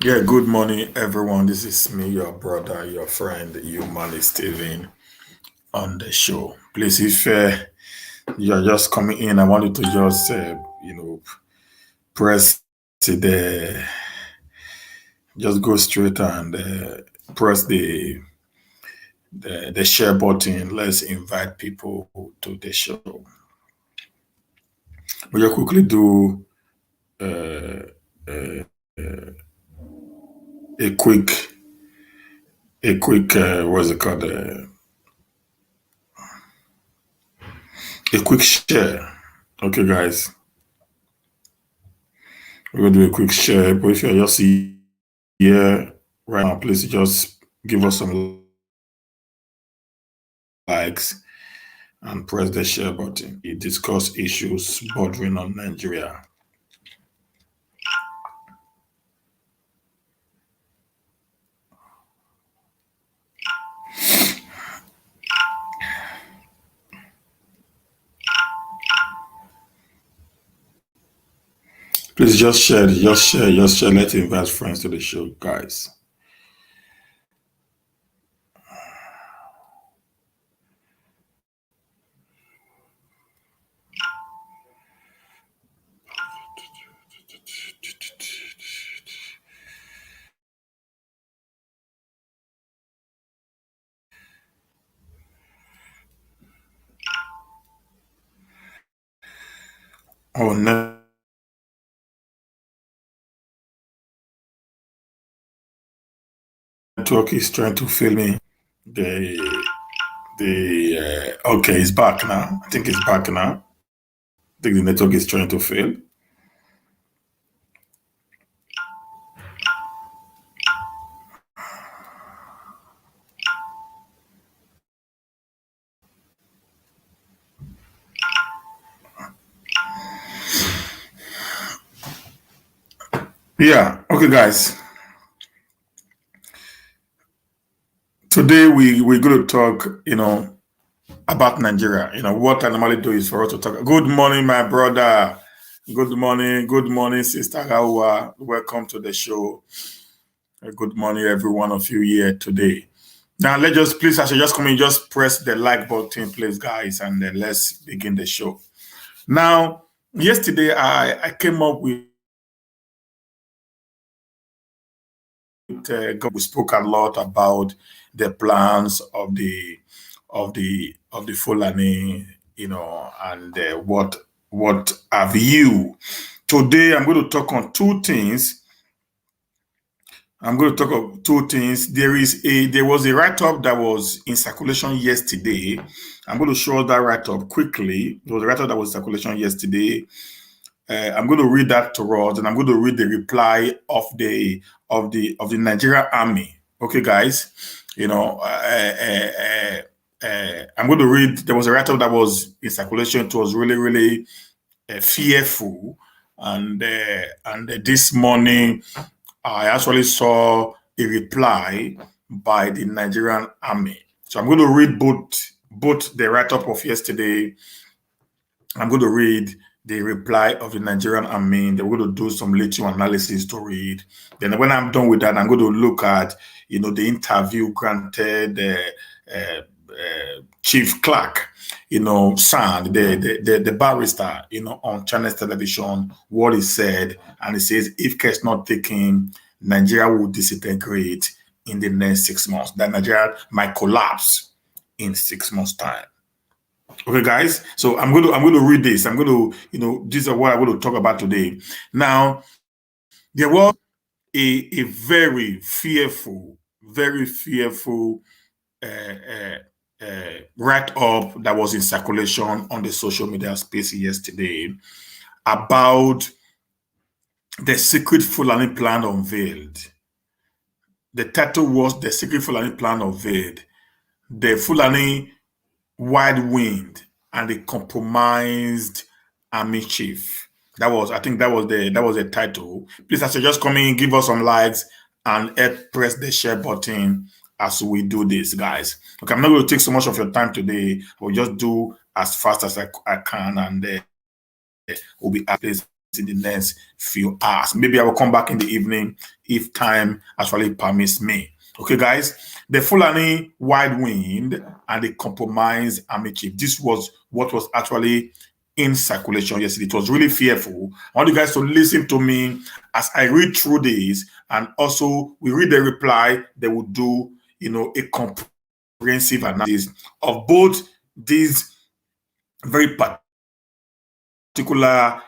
Yeah, good morning, everyone. This is me, your brother, your friend, Humani Steven, on the show. Please, if you're just coming in, I want you to just, press the, just go straight and press the share button. Let's invite people to the show. We'll quickly do uh, uh, a quick, what's it called? A quick share. Okay, guys. We're gonna do a quick share, but if you're just here right now, please just give us some likes and press the share button. We discuss issues bordering on Nigeria. Please just share, just share, just share. Let's invite friends to the show, guys. Our network is trying to fail me. The okay, it's back now. I think it's back now. I think the network is trying to fail. Yeah, okay, guys. Today we're going to talk, about Nigeria. What I normally do is for us to talk. Good morning, my brother. Good morning, Sister Raua. Welcome to the show. Good morning, every one of you here today. Now, let's just please, as you just come in, just press the like button, please, guys, and then let's begin the show. Now, yesterday I came up with we spoke a lot about the plans of the Fulani, and what have you. Today, I'm going to talk on two things. I'm going to talk of two things. There was a write-up that was in circulation yesterday. I'm going to show that write-up quickly. There was a write-up that was in circulation yesterday. I'm going to read that to us, and I'm going to read the reply of the Nigerian Army. Okay, guys. I'm going to read. There was a write-up that was in circulation. It was really, really fearful, and this morning I actually saw a reply by the Nigerian Army. So I'm going to read both the write-up of yesterday. I'm going to read the reply of the Nigerian Army. Then we're going to do some little analysis to read. Then when I'm done with that, I'm going to look at, the interview granted Chief Clarke, son, the barrister, on Channels Television, what he said. And he says, if care is not taken, Nigeria will disintegrate in the next 6 months. That Nigeria might collapse in 6 months' time. Okay, guys. So I'm going to read this. I'm going to, these are what I'm going to talk about today. Now, there was a very fearful write up that was in circulation on the social media space yesterday about the secret Fulani plan unveiled. The title was The Secret Fulani Plan Unveiled. The Fulani Wide Wind and the Compromised Army Chief. I think that was the title. Please, as you just come in, give us some likes and press the share button as we do this, guys. Okay, I'm not going to take so much of your time today. We'll just do as fast as I can, and we'll be at this. in the next few hours. Maybe I will come back in the evening if time actually permits me. Okay, guys, the Fulani Wide Wind and the Compromise Army Chief. This was what was actually in circulation yesterday. It was really fearful. I want you guys to listen to me as I read through this, and also we read the reply. They will do, a comprehensive analysis of both these very particular,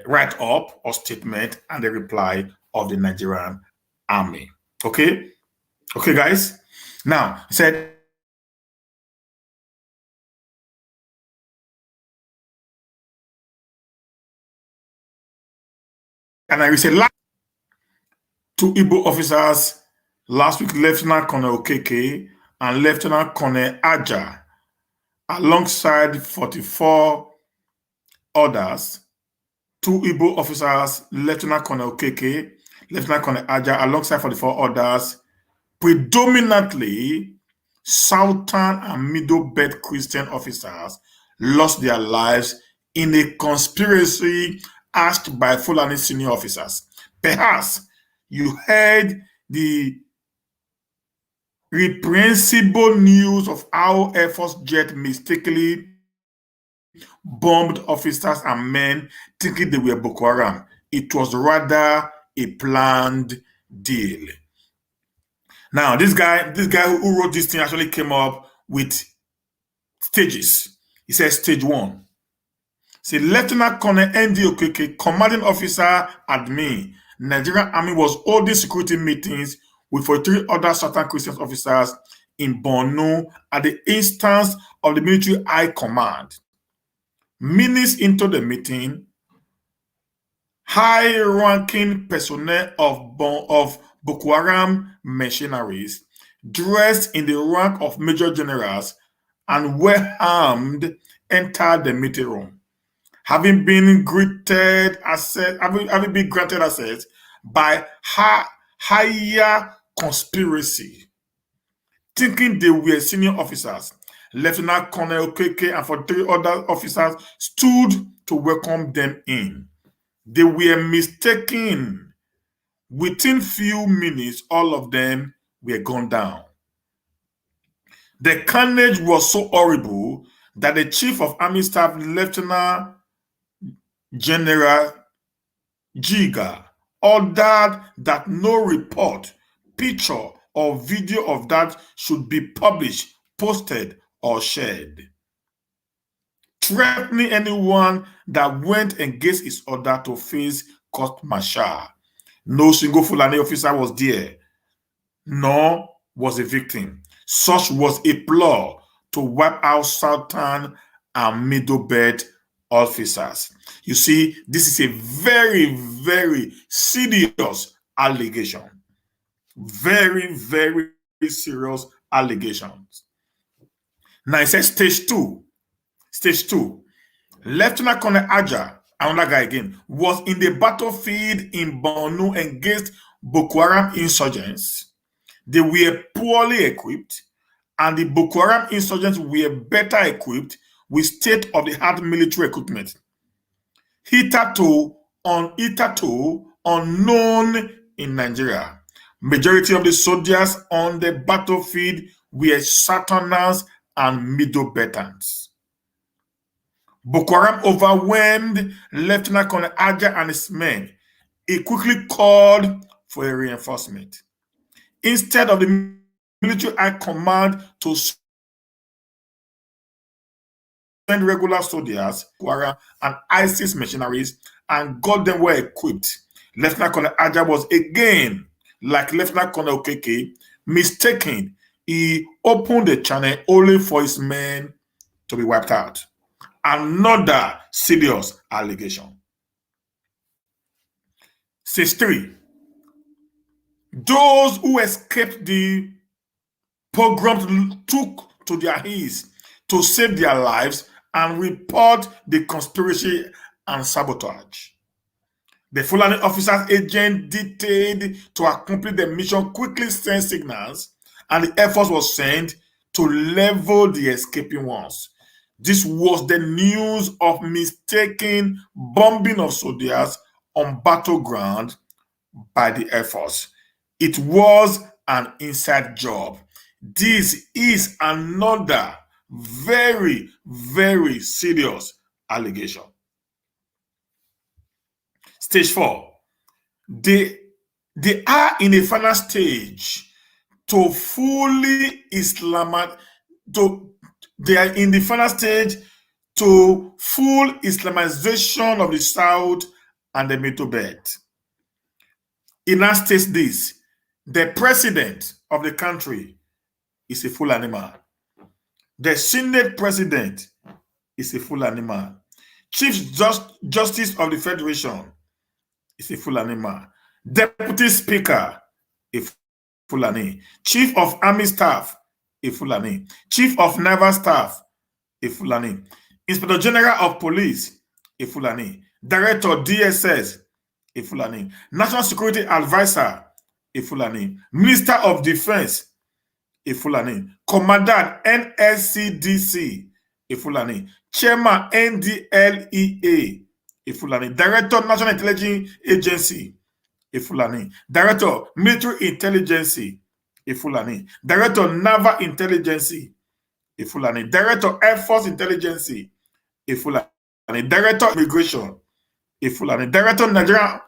write-up or statement and the reply of the Nigerian army. Okay, guys. Now, he said, and I will say, two Igbo officers last week, Lieutenant Colonel Okeke and Lieutenant Colonel Aja, alongside 44 others. Two Igbo officers, Lieutenant Colonel Okeke, Lieutenant Colonel Aja, alongside 44 others, predominantly Southern and Middle Belt Christian officers, lost their lives in a conspiracy asked by Fulani senior officers. Perhaps you heard the reprehensible news of how Air Force jet mistakenly bombed officers and men thinking they were Boko Haram. It was rather a planned deal. Now, this guy who wrote this thing actually came up with stages. He says stage one. See, Lieutenant Colonel N.D. Okeke, commanding officer admin, Nigerian Army was holding security meetings with 43 other Southern Christian officers in Borno at the instance of the military high command. Minutes into the meeting, high-ranking personnel of Boko Haram mercenaries, dressed in the rank of major generals and well-armed, entered the meeting room. Having been granted access by higher conspiracy, thinking they were senior officers, Lieutenant Colonel Okeke and 43 other officers stood to welcome them in. They were mistaken. Within few minutes, all of them were gone down. The carnage was so horrible that the Chief of Army Staff, Lieutenant General Jiga, ordered that no report, picture, or video of that should be published, posted, or shared, threatening anyone that went against his order to face court-martial. No single Fulani officer was there, nor was a victim. Such was a plot to wipe out Southern and Middle Belt officers. You see, this is a very, very serious allegation. Very, very serious allegations. Now it says stage two. Stage two. Lieutenant Colonel Aja, another guy again, was in the battlefield in Borno against Boko Haram insurgents. They were poorly equipped, and the Boko Haram insurgents were better equipped with state-of-the-art military equipment. Hitherto unknown in Nigeria. Majority of the soldiers on the battlefield were Southerners and Middle Beltans. Boko Haram overwhelmed Lieutenant Colonel Aja and his men. He quickly called for a reinforcement. Instead of the military high command to send regular soldiers, Boko Haram and ISIS mercenaries, and got them well equipped, Lieutenant Colonel Aja was again, like Lieutenant Colonel Okeke, mistaken. He opened the channel only for his men to be wiped out. Another serious allegation. Stage 3. Those who escaped the pogrom took to their heels to save their lives and report the conspiracy and sabotage. The Fulani officers agent detailed to accomplish the mission quickly sent signals, and the Air Force was sent to level the escaping ones. This was the news of mistaken bombing of soldiers on battleground by the Air Force. It was an inside job. This is another very, very serious allegation. Stage 4. They are in a final stage to fully Islamize, they are in the final stage to full Islamization of the South and the Middle Belt. It now states this: the president of the country is a Fulani man. The Senate president is a Fulani man. Chief Justice of the Federation is a Fulani man. Deputy Speaker, a Fulani. Chief of Army Staff, a Fulani. Chief of Naval Staff, a Fulani. Inspector General of Police, a Fulani. Director DSS, a Fulani. National Security Advisor, a Fulani. Minister of Defense, a Fulani. Commandant NSCDC, a Fulani. Chairman NDLEA, a Fulani. Director National Intelligence Agency, a Fulani. Director Military Intelligence, a Fulani. Director Naval Intelligence, a Fulani. Director Air Force Intelligence, a Fulani. Director Immigration, a Fulani. Director Nigerian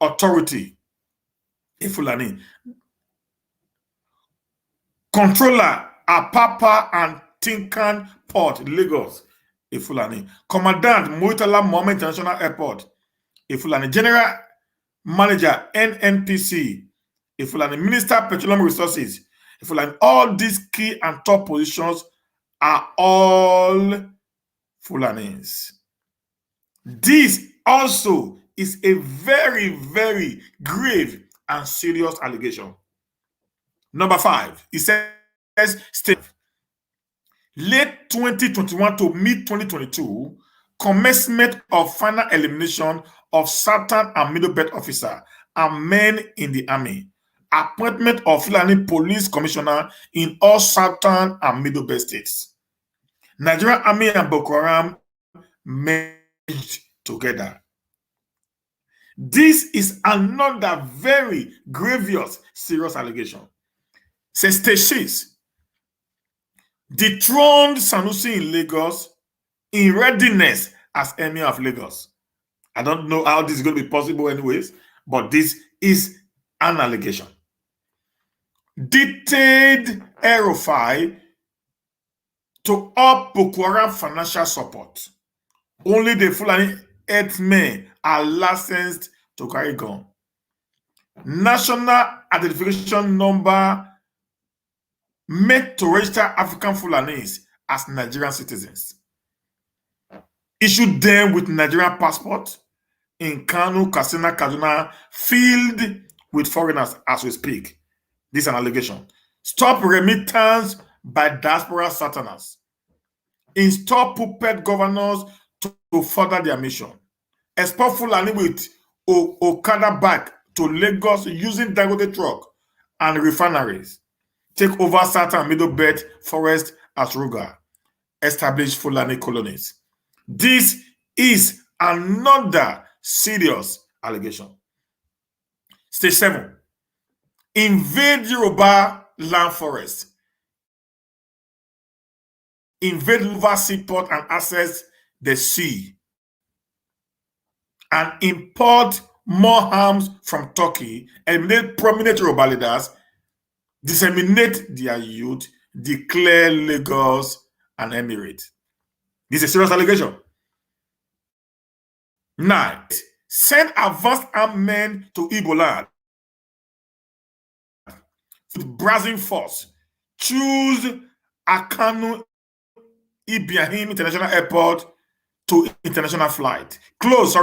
Authority, a Fulani. Controller Apapa and Tinkan Port, Lagos, a Fulani. Commandant Murtala Mohammed International Airport, a Fulani. General Manager NNPC, a Fulani. Minister Petroleum Resources, a Fulani. All these key and top positions are all Fulanis. This also is a very, very grave and serious allegation. Number 5, it says late 2021 to mid 2022, commencement of final elimination of Southern and Middle Belt officer and men in the army. Appointment of Fulani Police Commissioner in all Southern and Middle Belt states. Nigerian Army and Boko Haram merged together. This is another very grievous, serious allegation. Says Stage 6, dethroned Sanusi in Lagos in readiness as Emir of Lagos. I don't know how this is going to be possible anyways, but this is an allegation. Detailed El-Rufai to up Boko Haram financial support. Only the Fulani herdsmen are licensed to carry gun. National identification number made to register African Fulanis as Nigerian citizens. Issued them with Nigerian passport in Kano, Katsina, Kaduna, filled with foreigners as we speak. This is an allegation. Stop remittance by diaspora Southerners. Install puppet governors to further their mission. Export Fulani with Okada back to Lagos using Dangote truck and refineries. Take over Southern and Middle Belt forest as Ruga. Establish Fulani colonies. This is another serious allegation. Stage 7. Invade Yoruba land forest. Invade Luva seaport and access the sea. And import more arms from Turkey. Eliminate prominent Yoruba leaders. Disseminate their youth. Declare Lagos an emirate. This is a serious allegation. 9. Send advanced armed men to Igbo land with brazen force. Choose Akanu Ibrahim International Airport to international flight. Close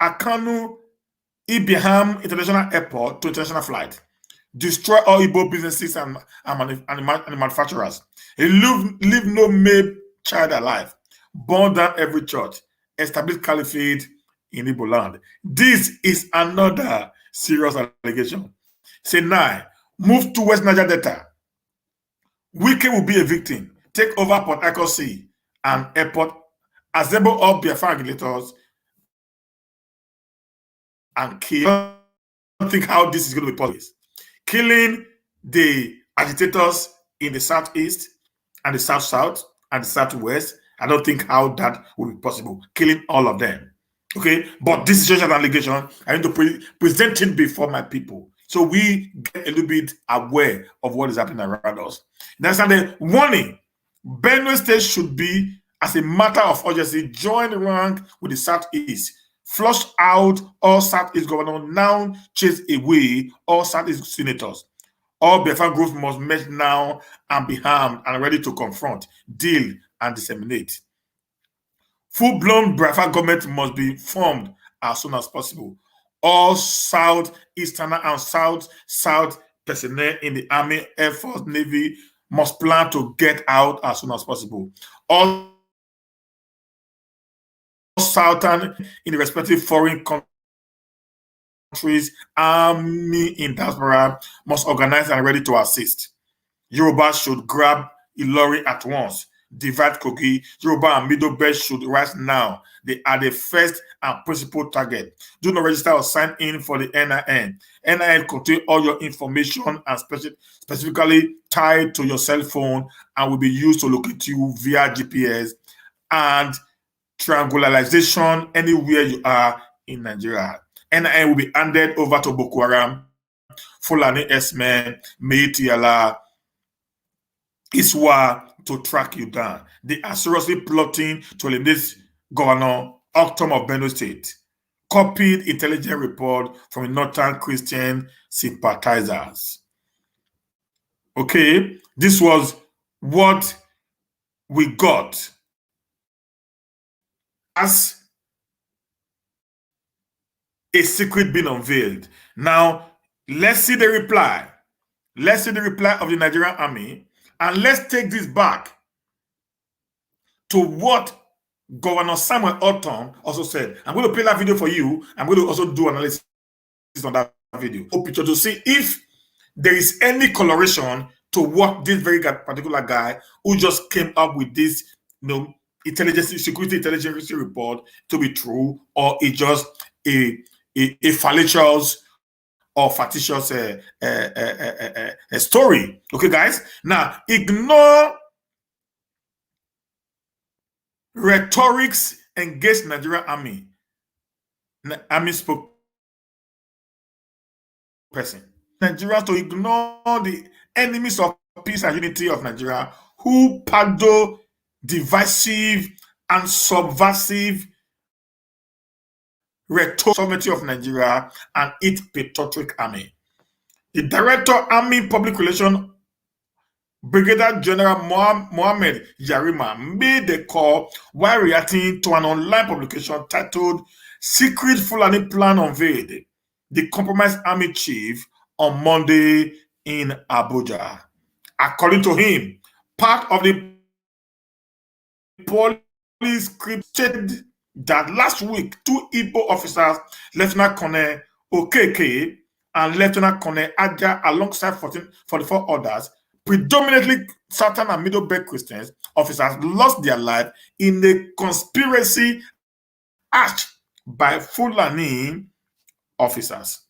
Akanu Ibrahim International Airport to international flight. Destroy all Igbo businesses and manufacturers. Leave no male child alive. Burn down every church. Establish caliphate in Igbo land. This is another serious allegation. Say 9. Move to West Niger Delta. Wike will be a victim. take over Port Harcourt Sea and airport, assemble all Biafra regulators, and kill. I don't think how this is going to be possible. Killing the agitators in the southeast and the south and the southwest. I don't think how that will be possible. Killing all of them. Okay, but this is just an allegation. I need to present it before my people, so we get a little bit aware of what is happening around us. That's the warning. Benue State should be, as a matter of urgency, join rank with the Southeast. Flush out all Southeast governors, now chase away all Southeast senators. All Biafran groups must meet now and be armed and ready to confront, deal, and disseminate. Full-blown Biafra government must be formed as soon as possible. All Southeastern and South personnel in the Army, Air Force, Navy must plan to get out as soon as possible. All Southern in the respective foreign countries, army in diaspora must organize and ready to assist. Yoruba should grab Ilori at once. Divide Kogi. Yoruba and Middle Belt should rise now. They are the first and principal target. Do not register or sign in for the NIN. NIN contains all your information and specifically tied to your cell phone and will be used to locate you via GPS and triangularization anywhere you are in Nigeria. NIN will be handed over to Boko Haram, Fulani S-Men, Meitiala, Iswa to track you down. They are seriously plotting to eliminate Governor Octom of Benue State. Copied intelligence report from Northern Christian sympathizers. Okay, this was what we got as a secret being unveiled. Now, let's see the reply. Let's see the reply of the Nigerian army, and let's take this back to what Governor Samuel Ortom also said. I'm going to play that video for you. I'm going to also do analysis on that video. Picture to see if there is any correlation to what this very particular guy who just came up with this, security intelligence report to be true, or it's just a fallacious or facetious story. Okay, guys? Now, ignore rhetorics against Nigerian army. Army spokesperson. Nigerians to ignore the enemies of peace and unity of Nigeria who peddle divisive and subversive rhetoric sovereignty of Nigeria and its patriotic army. The Director, Army Public Relations, Brigadier General Mohammed Yarima, made the call while reacting to an online publication titled Secret Fulani Plan Unveiled, the compromised army chief, on Monday in Abuja. According to him, part of the police script stated that last week, two Igbo officers, Lieutenant Colonel Okeke and Lieutenant Colonel Aja, alongside 44 others, predominantly Southern and Middle Belt Christians officers, lost their life in a conspiracy hatched by Fulani officers.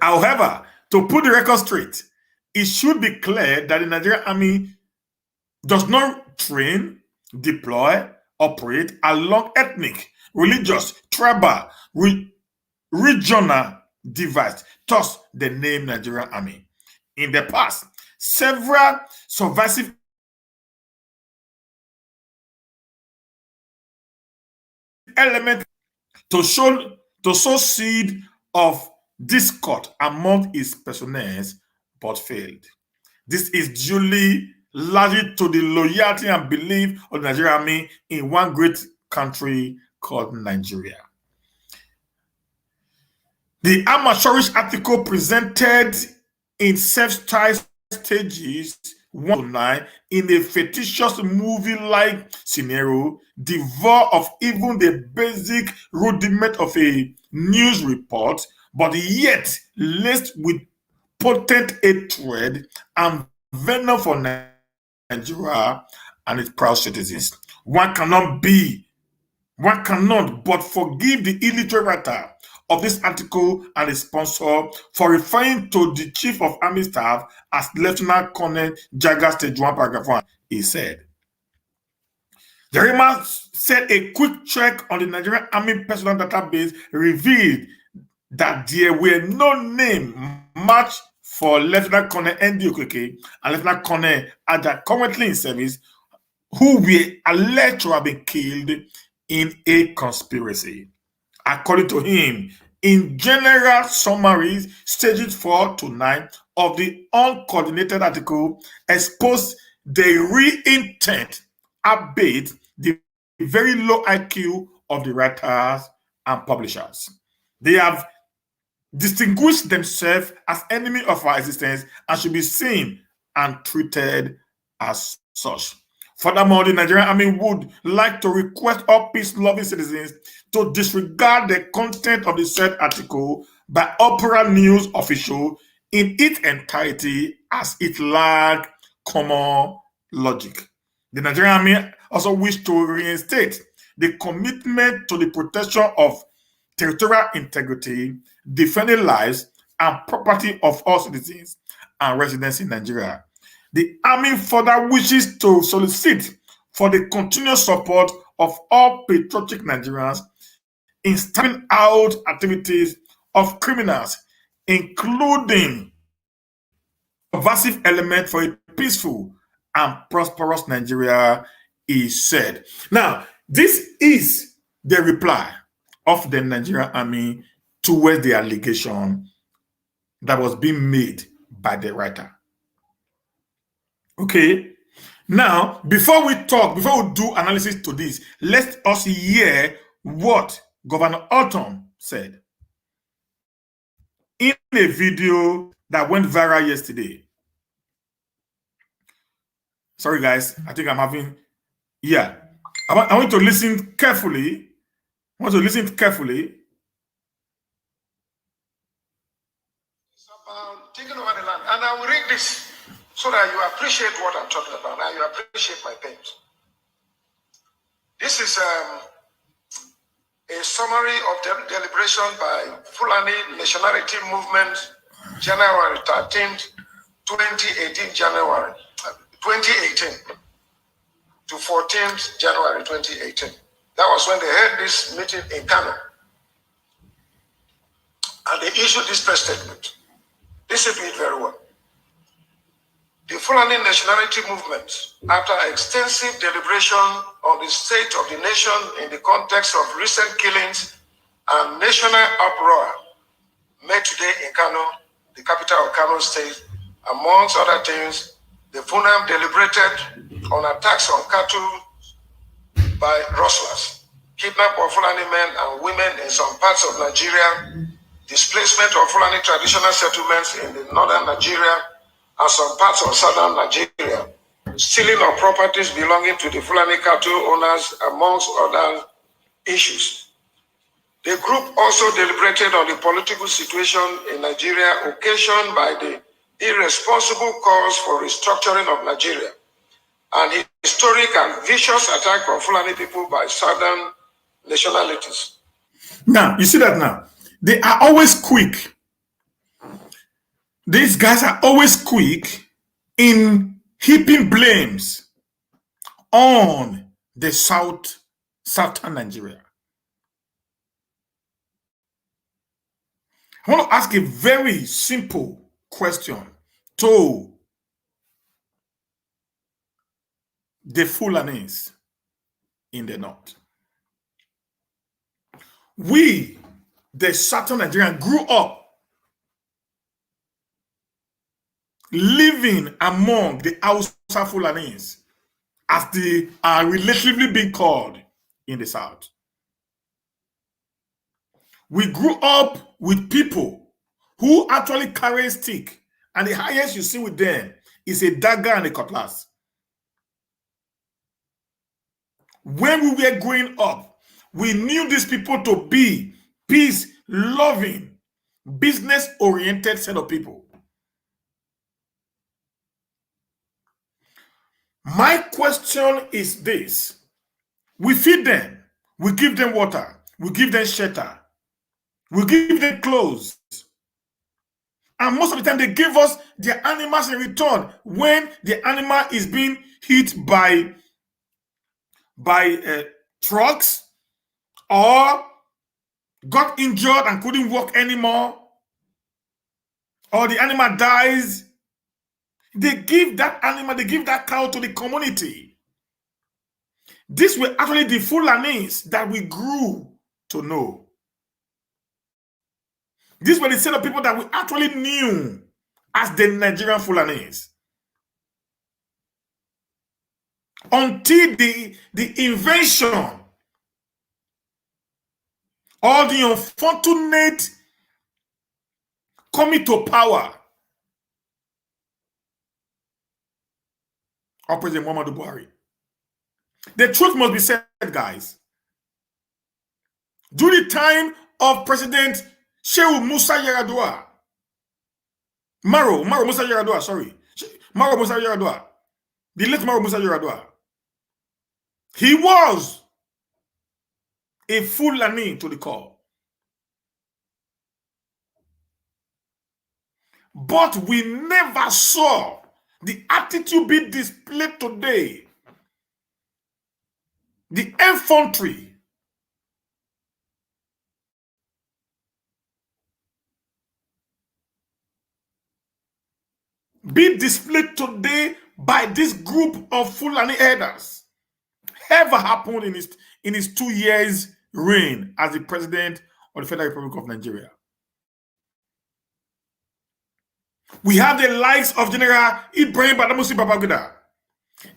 However, to put the record straight, it should be clear that the Nigerian army does not train, deploy, operate along ethnic, religious, tribal, regional divides, thus the name Nigerian Army. In the past, several subversive elements to sow seed of discord among its personnel, but failed. This is duly largely to the loyalty and belief of the Nigerian army in one great country called Nigeria. The amateurish article presented in self-styled stages 1 to 9 in a fictitious movie-like scenario, devoid of even the basic rudiment of a news report, but yet laced with potent hatred and venom for Nigeria and its proud citizens. One cannot but forgive the illiterate writer of this article and its sponsor for referring to the Chief of Army Staff as Lieutenant Colonel Jaga Stage 1, Paragraph 1. He said, the remark said a quick check on the Nigerian Army personnel database revealed that there were no name matched for Lieutenant Colonel N.D. Okeke and Lieutenant Colonel Ada, currently in service, who were alleged to have been killed in a conspiracy. According to him, in general summaries, stages 4 to 9 of the uncoordinated article exposed the real intent, albeit the very low IQ of the writers and publishers. They have distinguished themselves as enemy of our existence and should be seen and treated as such. Furthermore, the Nigerian Army would like to request all peace-loving citizens to disregard the content of the said article by Opera News official in its entirety as it lacked common logic. The Nigerian Army also wished to reinstate the commitment to the protection of territorial integrity, defending lives and property of all citizens and residents in Nigeria. The Army further wishes to solicit for the continuous support of all patriotic Nigerians in stamping out activities of criminals, including subversive element for a peaceful and prosperous Nigeria, he said. Now, this is the reply of the Nigerian Army towards the allegation that was being made by the writer. Okay. Now, before we do analysis to this, let us hear what Governor Orton said in a video that went viral yesterday. Sorry, guys. I think I'm having, I want to listen carefully. It's about taking over the land. And I will read this so that you appreciate what I'm talking about and you appreciate my pains. This is a summary of the deliberation by Fulani Nationality Movement, January 13th, 2018 to 14th January 2018. That was when they had this meeting in Kano. And they issued this press statement. Listen to it very well. The Fulani Nationality Movement, after extensive deliberation on the state of the nation in the context of recent killings and national uproar, met today in Kano, the capital of Kano State. Amongst other things, the FUNAM deliberated on attacks on cattle by rustlers, kidnap of Fulani men and women in some parts of Nigeria, displacement of Fulani traditional settlements in the northern Nigeria and some parts of southern Nigeria, stealing of properties belonging to the Fulani cattle owners, amongst other issues. The group also deliberated on the political situation in Nigeria occasioned by the irresponsible calls for restructuring of Nigeria and historic and vicious attack on Fulani people by southern nationalities. Now, you see that now? They are always quick. These guys are always quick in heaping blames on the southern Nigeria. I want to ask a very simple question to the Fulanis in the north. We, the southern Nigerian, grew up living among the Hausa Fulanis, as they are relatively being called in the south. We grew up with people who actually carry a stick, and the highest you see with them is a dagger and a cutlass. When we were growing up, we knew these people to be peace-loving, business-oriented set of people. My question is this. We feed them. We give them water. We give them shelter. We give them clothes. And most of the time, they give us their animals in return when the animal is being hit by trucks or got injured and couldn't walk anymore, or the animal dies. They give that animal, they give that cow to the community. These were actually the Fulanis that we grew to know. These were the set of people that we actually knew as the Nigerian Fulanis. Until the invention or the unfortunate coming to power of President Muhammadu Buhari. The truth must be said, guys. During the time of President Shehu Musa Yar'Adua, Maro Musa Yar'Adua, sorry. Maro Musa Yar'Adua, the late Maro Musa Yar'Adua, he was a Fulani to the core. But we never saw the attitude being displayed today. The infantry being displayed today by this group of Fulani elders ever happened in his 2 years reign as the president of the Federal Republic of Nigeria. We have the likes of General Ibrahim Badamasi Babangida.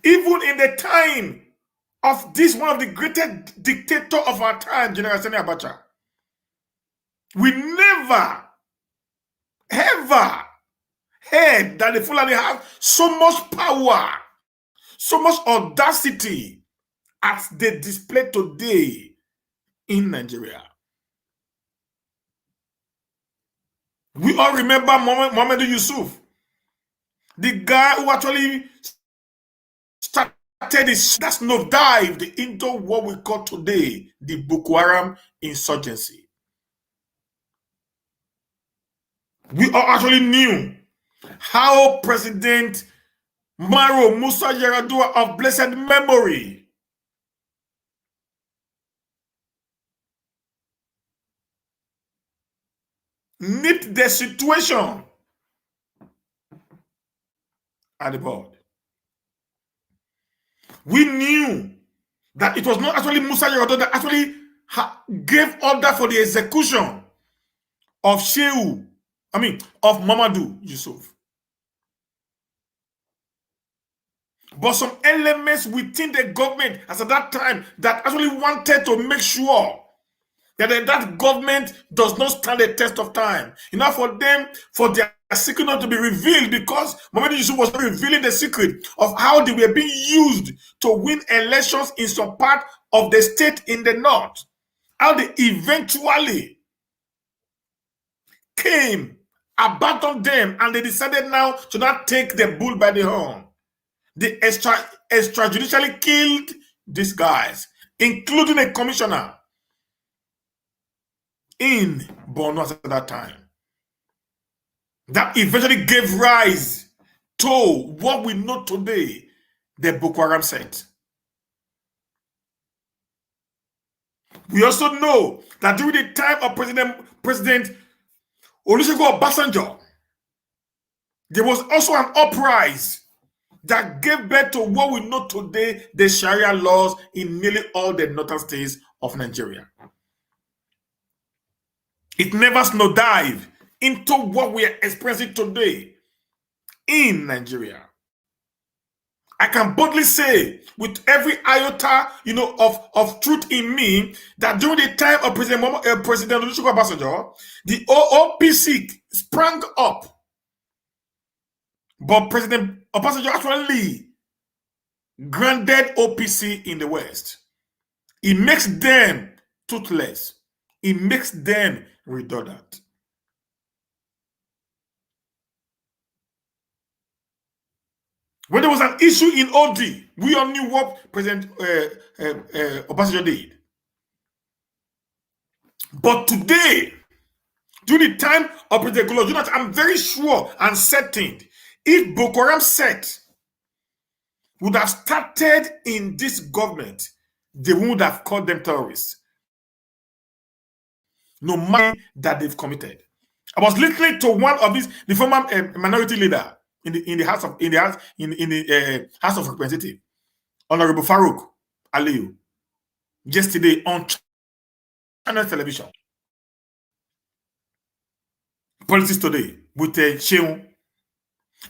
Even in the time of this one of the greatest dictator of our time, General Sani Abacha, we never, ever heard that the Fulani have so much power, so much audacity as they display today in Nigeria. We all remember Mohammed Yusuf, the guy who actually started this dived into what we call today the Boko Haram insurgency. We all actually knew how President Maro Musa Yar'Adua of blessed memory nipped the situation at the board. We knew that it was not actually Musa Yar'Adua that actually gave order for the execution of Mamadou Yusuf. But some elements within the government as at that time that actually wanted to make sure that that government does not stand the test of time. Enough for them, for their secret not to be revealed, because Mamadou Yusuf was revealing the secret of how they were being used to win elections in some part of the state in the north. How they eventually came, abandoned them, and they decided now to not take the bull by the horn. They extrajudicially killed these guys, including a commissioner in Borno at that time. That eventually gave rise to what we know today, the Boko Haram set. We also know that during the time of President Olusegun Obasanjo, there was also an uprising that gave birth to what we know today, the Sharia laws in nearly all the northern states of Nigeria. It never snowdived into what we are experiencing today in Nigeria. I can boldly say, with every iota, of truth in me, that during the time of President Olusegun Obasanjo, the OPC sprang up. But President Obasanjo actually granted OPC in the West. It makes them toothless. It makes them redundant. When there was an issue in OD, we all knew what President Obasanjo did. But today, during the time of President Goodluck Jonathan, I'm very sure and certain, if Boko Haram set would have started in this government, they would have called them terrorists. No matter that they've committed. I was listening to one of these, the former minority leader in the House of House of Representatives, Honorable Farouk Aliyu, yesterday on channel television. Politics Today with Sheung.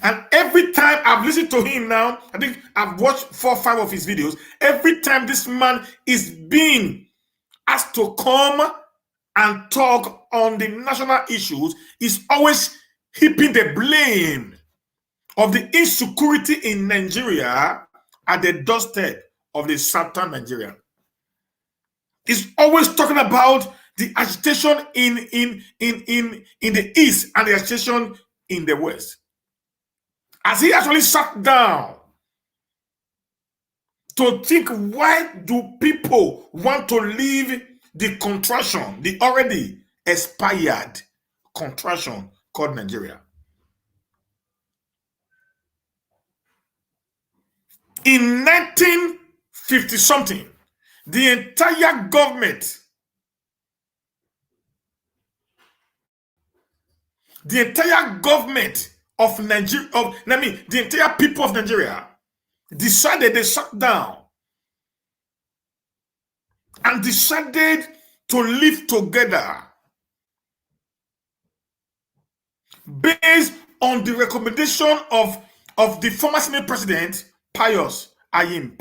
And every time I've listened to him now, I think I've watched 4 or 5 of his videos. Every time this man is being asked to come and talk on the national issues, he's always heaping the blame of the insecurity in Nigeria at the doorstep of the southern Nigeria. He's always talking about the agitation in the east and the agitation in the west. As he actually sat down to think, why do people want to leave the contraction, the already expired contraction called Nigeria? In 1950 something, the entire government, of Nigeria, the entire people of Nigeria decided, they sat down and decided to live together based on the recommendation of the former Senate President Pius Ayim.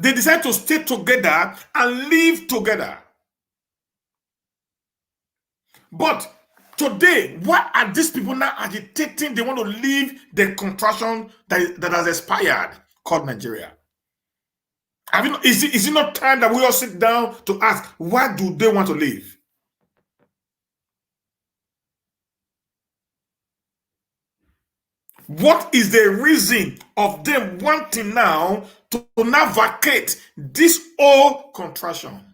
They decided to stay together and live together. But today, why are these people now agitating? They want to leave the contraction that has expired called Nigeria. Is it not time that we all sit down to ask, why do they want to leave? What is the reason of them wanting now to navigate this old contraction?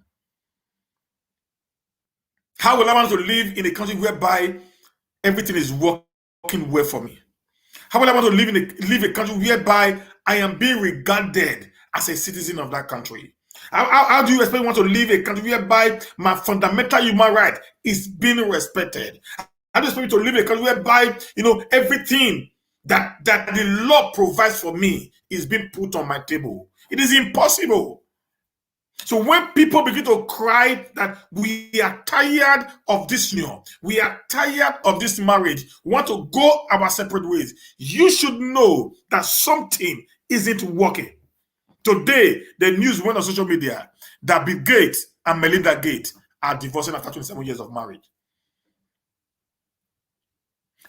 How will I want to live in a country whereby everything is working well for me? How will I want to live a country whereby I am being regarded as a citizen of that country? How do you expect me want to live a country whereby my fundamental human right is being respected? How do you expect me to live a country whereby everything that the law provides for me is being put on my table? It is impossible. So when people begin to cry that we are tired of this union, we are tired of this marriage, we want to go our separate ways, you should know that something isn't working. Today, the news went on social media that Bill Gates and Melinda Gates are divorcing after 27 years of marriage.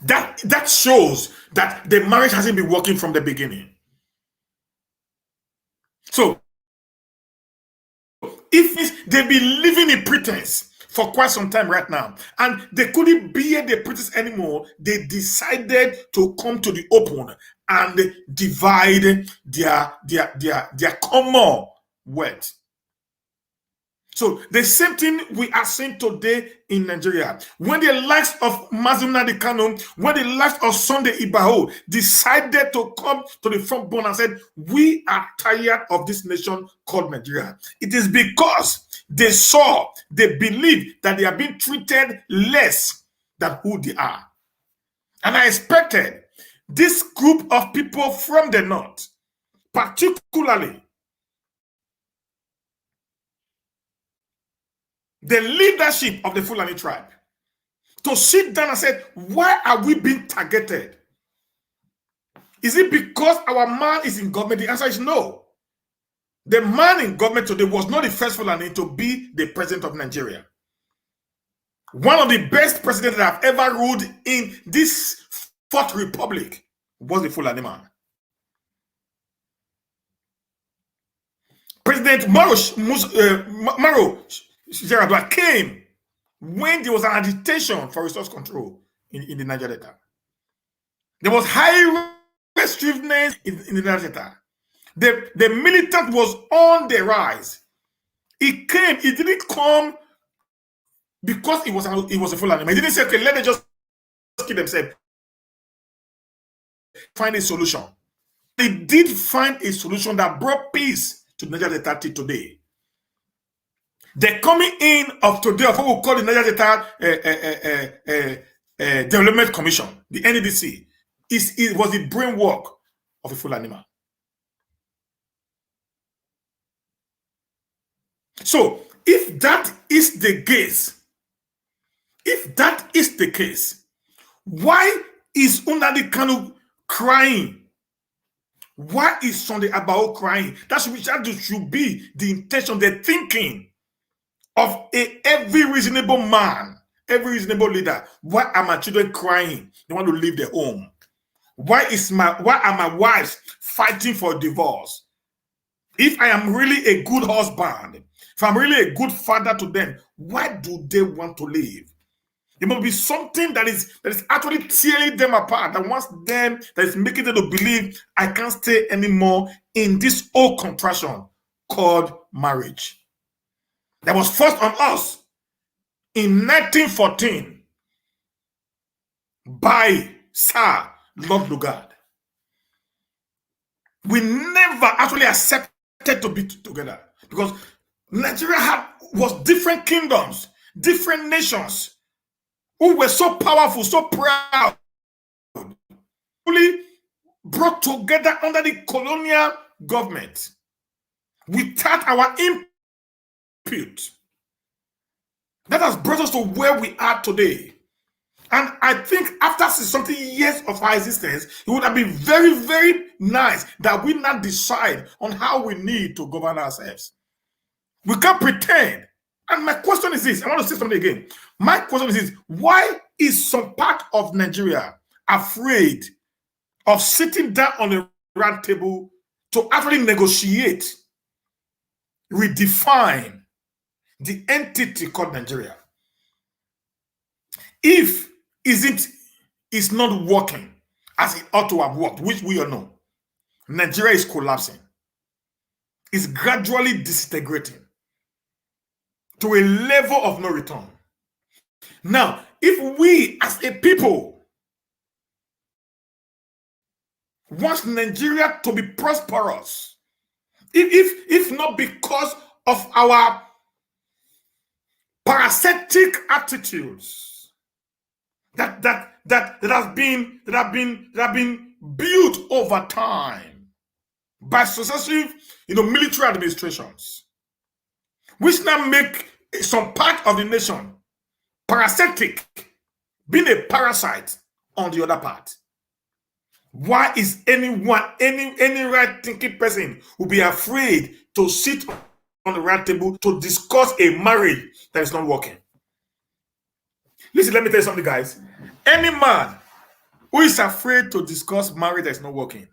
That shows that the marriage hasn't been working from the beginning. So, if they've been living in pretense for quite some time right now, and they couldn't bear the pretense anymore, they decided to come to the open and divide their commonwealth. So the same thing we are seeing today in Nigeria. When the likes of Mazin Nnamdi Kanu, when the likes of Sunday Igboho decided to come to the front burner and said, we are tired of this nation called Nigeria, it is because they believe that they are being treated less than who they are. And I expected this group of people from the north, particularly the leadership of the Fulani tribe, to sit down and say, why are we being targeted? Is it because our man is in government? The answer is no. The man in government today was not the first Fulani to be the president of Nigeria. One of the best presidents that have ever ruled in this fourth republic was the Fulani man. President Maro Yar'Adua came when there was an agitation for resource control in the Niger Delta. There was high restrictiveness in the Niger Delta. The militant was on the rise. It didn't come because it was a full animal. He didn't say, okay, let them just kill themselves. Find a solution. They did find a solution that brought peace to Niger Delta today. The coming in of today of what we call the Niger Delta Development Commission, the NDC, it was the brainwork of a full animal. So, if that is the case, why is Nnamdi Kanu crying? Why is Sunday Abao crying? That should be the intention, the thinking of every reasonable man, every reasonable leader. Why are my children crying? They want to leave their home. Why are my wives fighting for divorce? If I am really a good husband, if I'm really a good father to them, why do they want to leave? It must be something that is actually tearing them apart, that is making them to believe I can't stay anymore in this old contraction called marriage. That was forced on us in 1914 by Sir Lord Lugard. We never actually accepted to be together because Nigeria was different kingdoms, different nations who were so powerful, so proud, fully brought together under the colonial government without our input. That has brought us to where we are today. And I think after something years of our existence, it would have been very, very nice that we not decide on how we need to govern ourselves. We can't pretend. And my question is this, I want to say something again. My question is this, why is some part of Nigeria afraid of sitting down on a round table to actually negotiate, redefine the entity called Nigeria? If it's not working as it ought to have worked, which we all know, Nigeria is collapsing. It's gradually disintegrating to a level of no return. Now, if we as a people want Nigeria to be prosperous, if not because of our parasitic attitudes that have been built over time by successive military administrations, which now make some part of the nation parasitic, being a parasite on the other part. Why is any right thinking person will be afraid to sit on the round table to discuss a marriage that is not working? Listen, let me tell you something, guys. Any man who is afraid to discuss marriage that is not working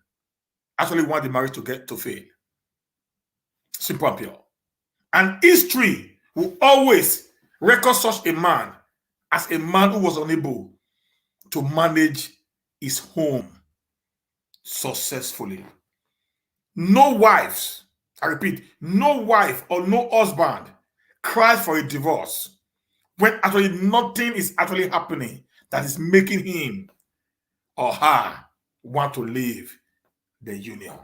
actually want the marriage to fail. Simple and pure. And history will always record such a man as a man who was unable to manage his home successfully. No wives, I repeat, no wife or no husband cries for a divorce when actually nothing is actually happening that is making him or her want to leave the union.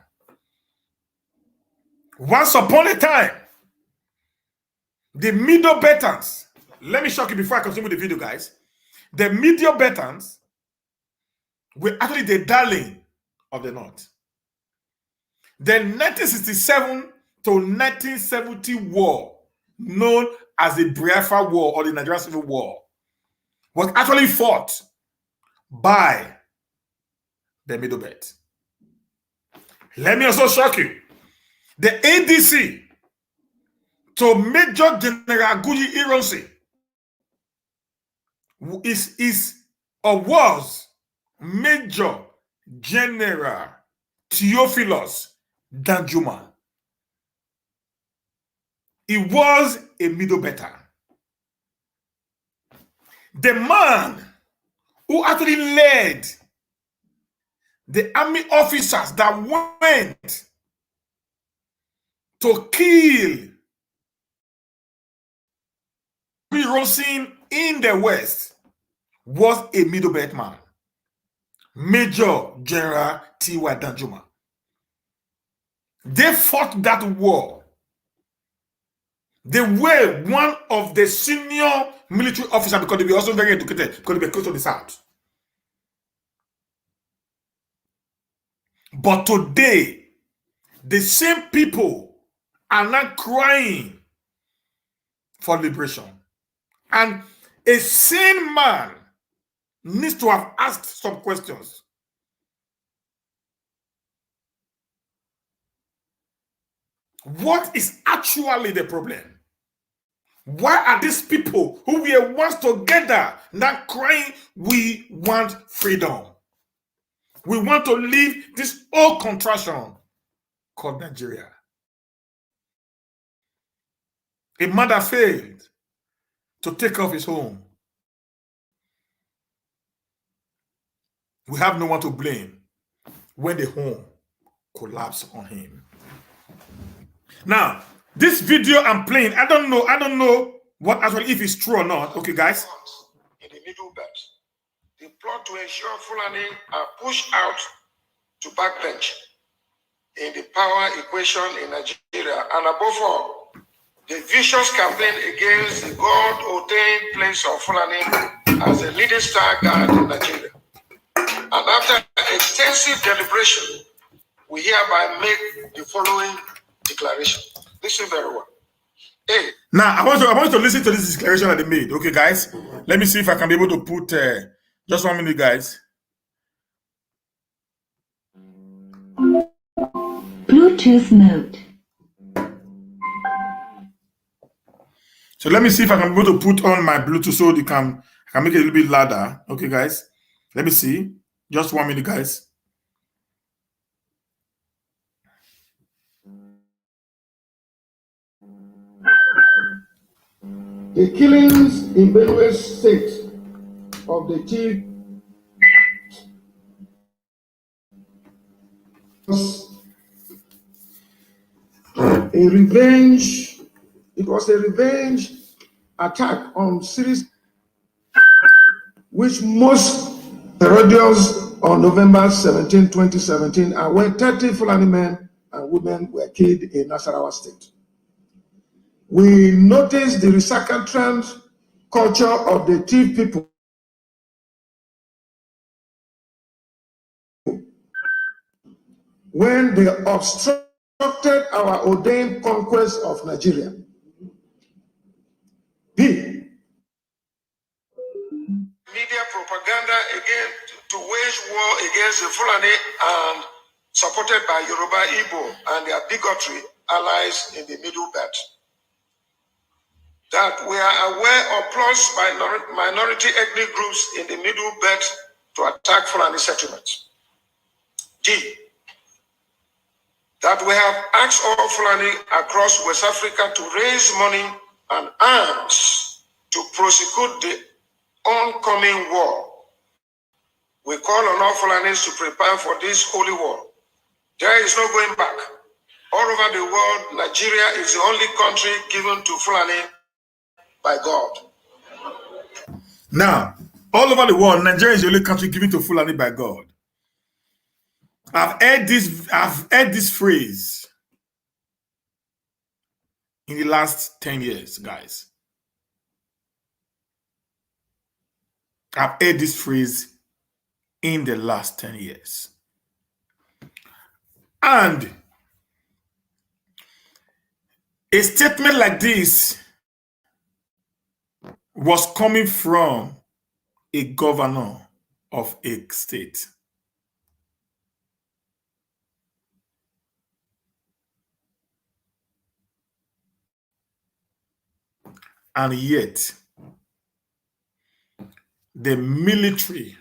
Once upon a time, the Middle Beltons, let me shock you before I continue with the video, guys. The Middle Beltons were actually the darling of the North. The 1967 to 1970 war, known as the Biafra War or the Nigerian Civil War, was actually fought by the Middle Belt. Let me also shock you. The ADC to Major General Guji Ironsi was Major General Theophilus Danjuma. He was a Middle Belton. The man who actually led the army officers that went to kill Rosin in the West was a Middle Belt man, Major General T.Y. Danjuma. They fought that war. They were one of the senior military officers because they were also very educated because they were close to the South. But today, the same people are not crying for liberation. And a sane man needs to have asked some questions. What is actually the problem? Why are these people who were once together now crying, we want freedom? We want to leave this old contraction called Nigeria. A mother failed to take off his home. We have no one to blame when the home collapsed on him. Now, this video I'm playing, I don't know what actually, if it's true or not. Okay, guys. In the Middle Belt, the plot to ensure Fulani are pushed out to backbench in the power equation in Nigeria, and above all, the vicious campaign against the God-ordained place of Fulani as a leading star guard in Nigeria. And after extensive deliberation, we hereby make the following declaration. Listen very well. A. Now, I want to listen to this declaration that they made. Okay, guys, let me see if I can be able to put just 1 minute, guys. Bluetooth mode. So let me see if I can be able to put on my Bluetooth so I can make it a little bit louder. Okay, guys, let me see. Just 1 minute, guys. The killings in Benue State of the chief was a revenge. It was a revenge attack on cities, which most Herodians on November 17, 2017, and when 30 Fulani men and women were killed in Nasarawa State. We noticed the recalcitrant culture of the chief people when they obstructed our ordained conquest of Nigeria. B. Media propaganda again to wage war against the Fulani and supported by Yoruba, Igbo, and their bigotry allies in the Middle Belt. That we are aware of plots by minority ethnic groups in the Middle Belt to attack Fulani settlements. D. That we have asked all Fulani across West Africa to raise money and arms to prosecute the oncoming war. We call on all Fulanis to prepare for this holy war. There is no going back. All over the world, Nigeria is the only country given to Fulani by God. Now, all over the world, Nigeria is the only country given to Fulani by God. I've heard this phrase in the last 10 years, guys. I've heard this phrase in the last 10 years. And a statement like this was coming from a governor of a state. And yet, the military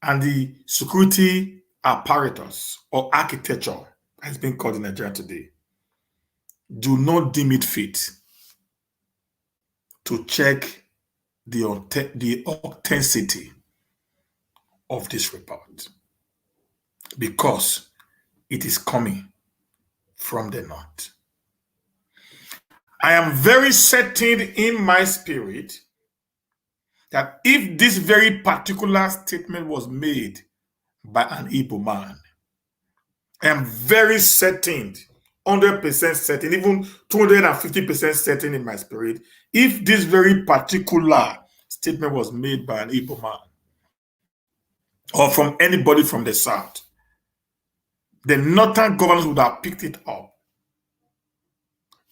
and the security apparatus or architecture, as being called in Nigeria today, do not deem it fit to check the authenticity of this report because it is coming from the north. I am very certain in my spirit that if this very particular statement was made by an Igbo man, I am very certain, 100% certain, even 250% certain in my spirit, if this very particular statement was made by an Igbo man or from anybody from the south, the northern governors would have picked it up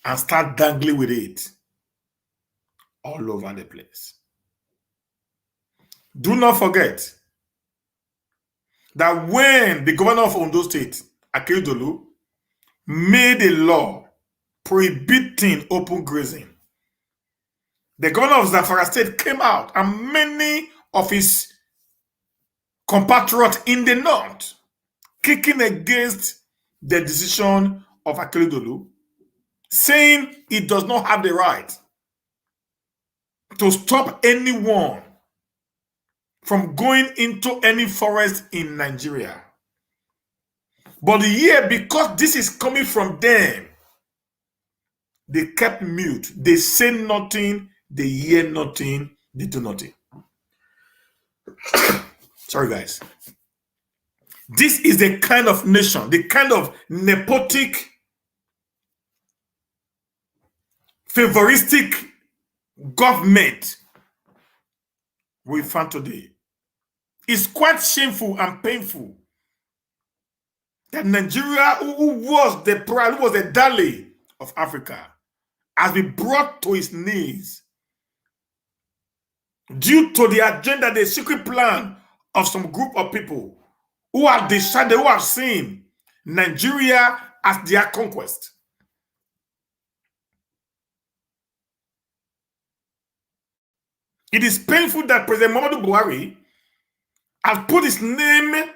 and start dangling with it all over the place. Do not forget that when the governor of Ondo State, Akeredolu, made a law prohibiting open grazing, the governor of Zamfara State came out and many of his compatriots in the north kicking against the decision of Akeredolu, saying he does not have the right to stop anyone from going into any forest in Nigeria. But here, because this is coming from them, they kept mute. They say nothing, they hear nothing, they do nothing. Sorry, guys. This is the kind of nation, the kind of nepotic, favoristic government we found today. It's quite shameful and painful that Nigeria, who was the pride, who was the Dali of Africa, has been brought to its knees due to the agenda, the secret plan of some group of people who have decided, who have seen Nigeria as their conquest. It is painful that President Muhammadu Buhari has put his name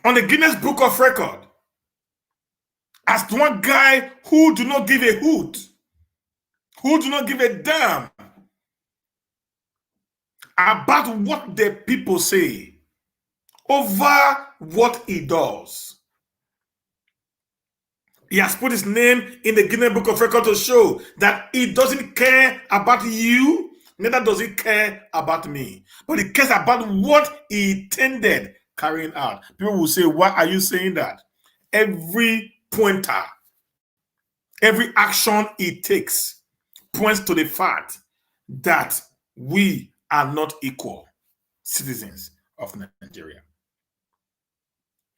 on the Guinness Book of Record as the one guy who do not give a hoot, who do not give a damn about what the people say over what he does. He has put his name in the Guinness Book of Record to show that he doesn't care about you, neither does he care about me, but he cares about what he intended carrying out. People will say, why are you saying that? Every pointer, every action he takes points to the fact that we are not equal citizens of Nigeria.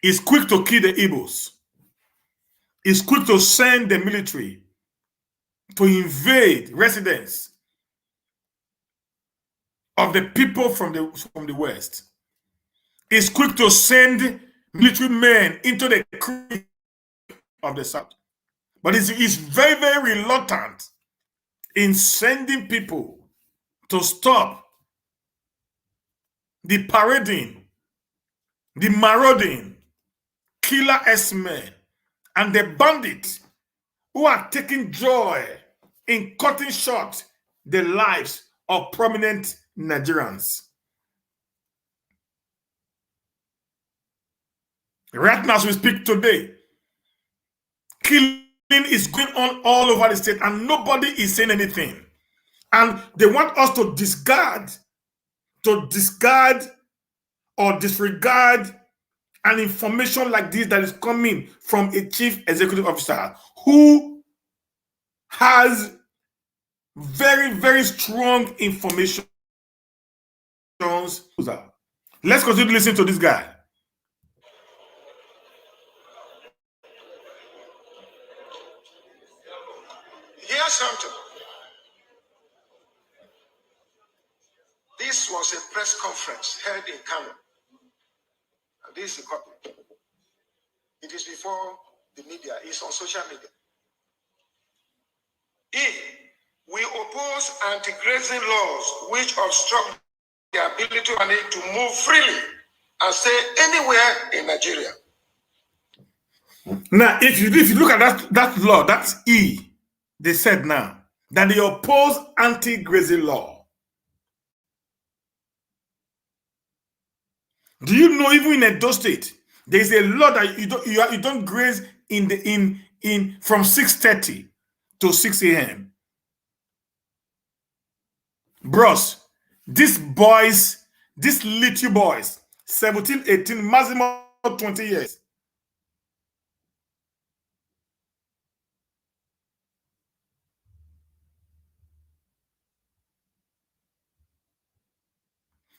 He's quick to kill the Igbos. He's quick to send the military to invade residents of the people from the West. He's quick to send military men into the creek of the South. But he's very, very reluctant in sending people to stop the parading, the marauding, killer S-men, and the bandits who are taking joy in cutting short the lives of prominent Nigerians. Right now, as we speak today, killing is going on all over the state and nobody is saying anything. And they want us to discard or disregard an information like this that is coming from a chief executive officer who has very, very strong information. Let's continue to listen to this guy. Here's something. This was a press conference held in Kano. And this is the copy. It is before the media, it's on social media. We oppose anti-grazing laws which obstruct the ability to move freely and stay anywhere in Nigeria. Now, if you look at that law, that's E. They said now that they oppose anti-grazing law. Do you know even in Edo State, there is a law that you don't graze in from 6:30 to 6 a.m. Bros, these boys, these little boys, 17, 18, maximum 20 years.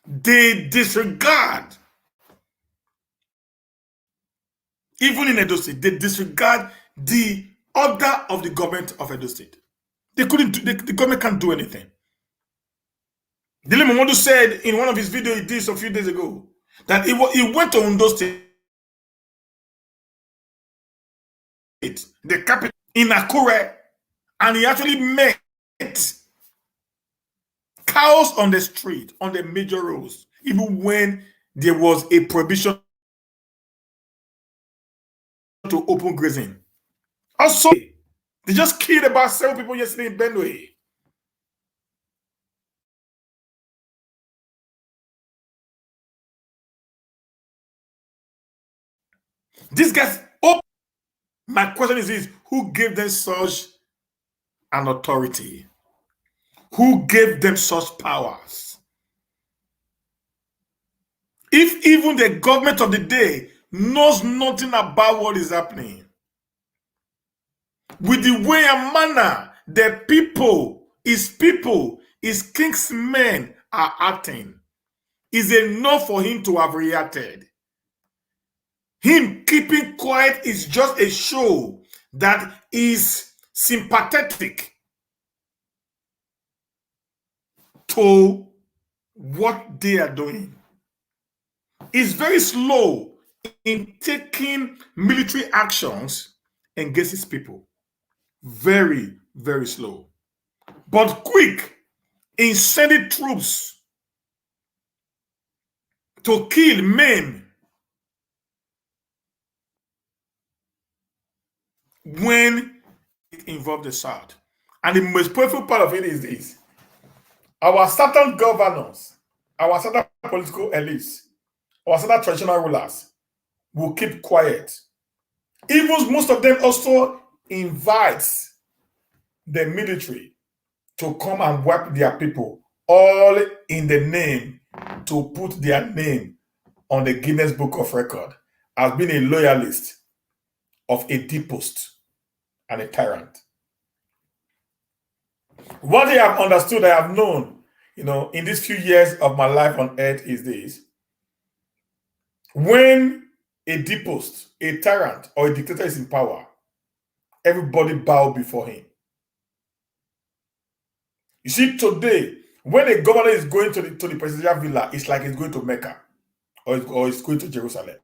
They disregard, even in Edo State, they disregard the order of the government of Edo State. They couldn't do, the government can't do anything. Dele Momodu said in one of his videos he did a few days ago that he went to Ondo State, the capital, in Akure, and he actually met cows on the street, on the major roads, even when there was a prohibition to open grazing. Also, they just killed about 7 people yesterday in Benue. These guys, oh, my question is this: who gave them such an authority? Who gave them such powers? If even the government of the day knows nothing about what is happening, with the way and manner the people, his king's men are acting, is enough for him to have reacted. Him keeping quiet is just a show that is sympathetic to what they are doing. Is very slow in taking military actions against his people. Very, very slow. But quick in sending troops to kill, maim, when it involved the South. And the most powerful part of it is this: our certain governors, our certain political elites, our certain traditional rulers will keep quiet. Even most of them also invites the military to come and wipe their people, all in the name to put their name on the Guinness Book of Record as being a loyalist of a depost and a tyrant. What I have understood, I have known, in these few years of my life on earth is this: when a depost, a tyrant, or a dictator is in power, everybody bow before him. You see, today, when a governor is going to the presidential villa, it's like he's going to Mecca or it's going to Jerusalem.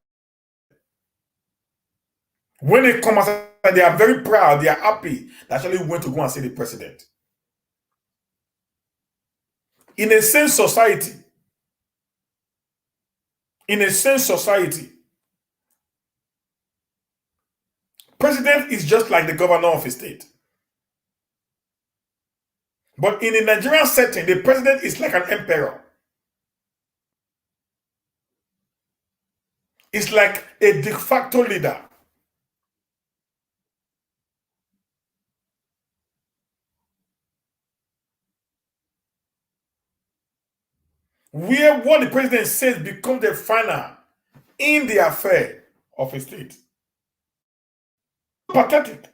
When they come outside, they are very proud, they are happy they actually went to go and see the president. In a sane society, president is just like the governor of a state. But in a Nigerian setting, the president is like an emperor. It's like a de facto leader. Where what the president says becomes the final in the affair of a state. Pathetic.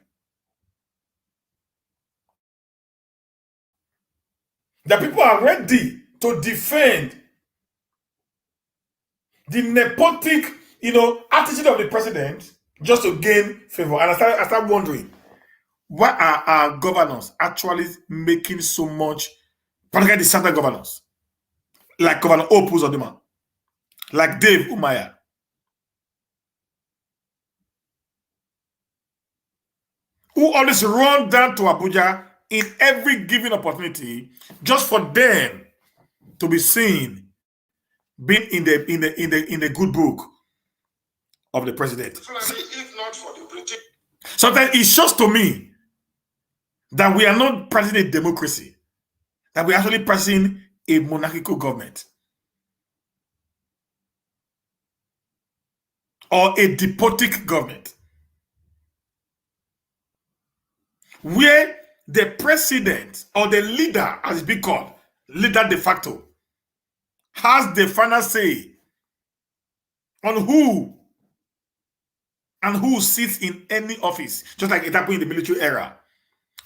The people are ready to defend the nepotic, attitude of the president just to gain favor. And I start wondering, why are our governors actually making so much, particularly the certain governors, like Governor Opus Oduma, like Dave Umaya, who always run down to Abuja in every given opportunity just for them to be seen being in the good book of the president. If not for the British. Sometimes it shows to me that we are not practicing a democracy, that we are actually practicing a monarchical government. or a despotic government where the president or the leader, as it be called, leader de facto, has the final say on who sits in any office, just like it happened in the military era,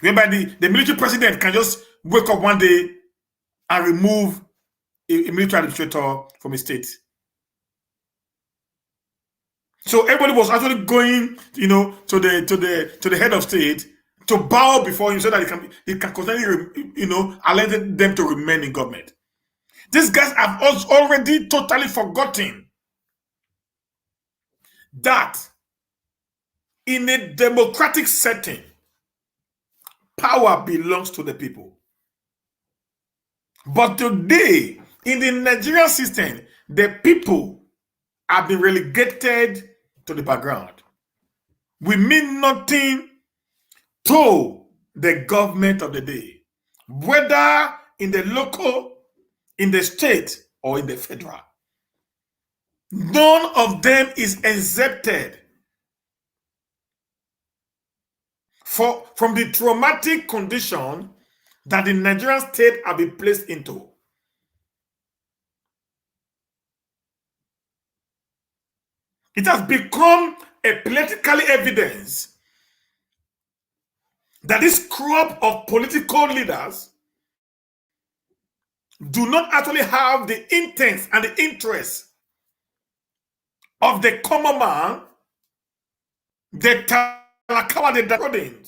whereby the military president can just wake up one day and remove a military administrator from a state. So everybody was actually going, to the head of state to bow before him so that he can constantly, allow them to remain in government. These guys have already totally forgotten that in a democratic setting, power belongs to the people. But today, in the Nigerian system, the people have been relegated to the background. We mean nothing to the government of the day, whether in the local, in the state, or in the federal. None of them is exempted from the traumatic condition that the Nigerian state have been placed into. It has become a political evidence that this crop of political leaders do not actually have the intents and the interests of the common man, the talakawa, the downtrodden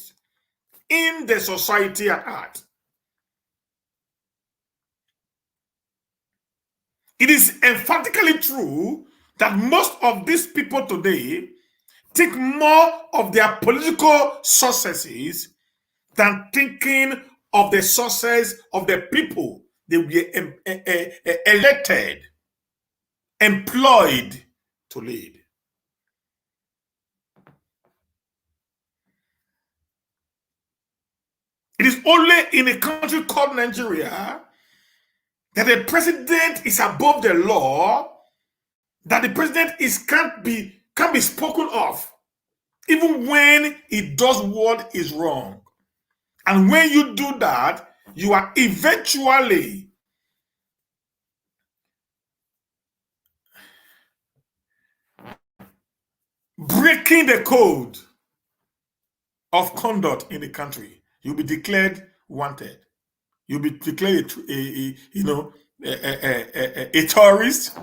in the society at heart. It is emphatically true that most of these people today think more of their political successes than thinking of the success of the people they were elected, employed to lead. It is only in a country called Nigeria that the president is above the law, that the president can't be spoken of, even when he does what is wrong. And when you do that, you are eventually breaking the code of conduct in the country. You'll be declared wanted. You'll be declared a terrorist.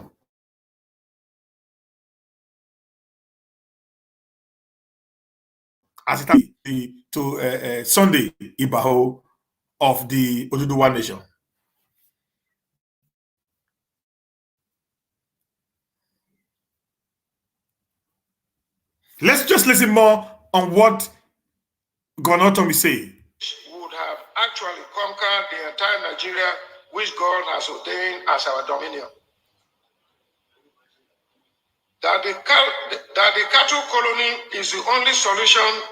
As it happened to Sunday Ibaho of the Oduduwa Nation. Let's just listen more on what Gonotomi say. Would have actually conquered the entire Nigeria which God has ordained as our dominion. That the cattle colony is the only solution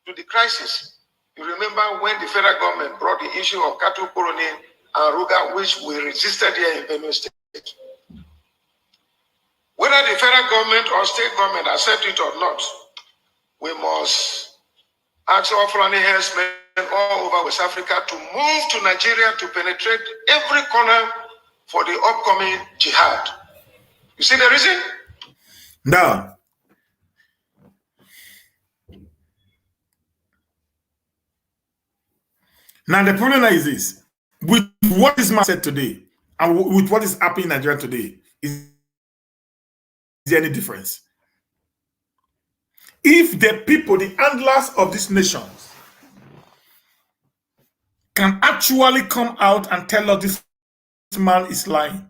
to the crisis. You remember when the federal government brought the issue of cattle colony and Ruga, which we resisted here in Benue State. Whether the federal government or state government accept it or not, we must ask all Fulani herdsmen all over West Africa to move to Nigeria to penetrate every corner for the upcoming jihad. You see the reason? Now the problem is this: with what this man said today, and with what is happening in Nigeria today, is there any difference? If the people, the handlers of these nations, can actually come out and tell us this man is lying,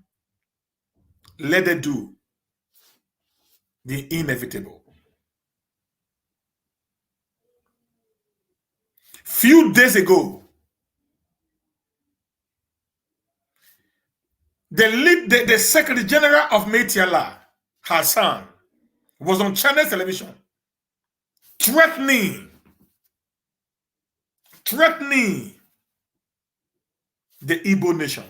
let them do the inevitable. Few days ago, the Secretary General of Metiala, Hassan, was on Channel television threatening the Igbo nation.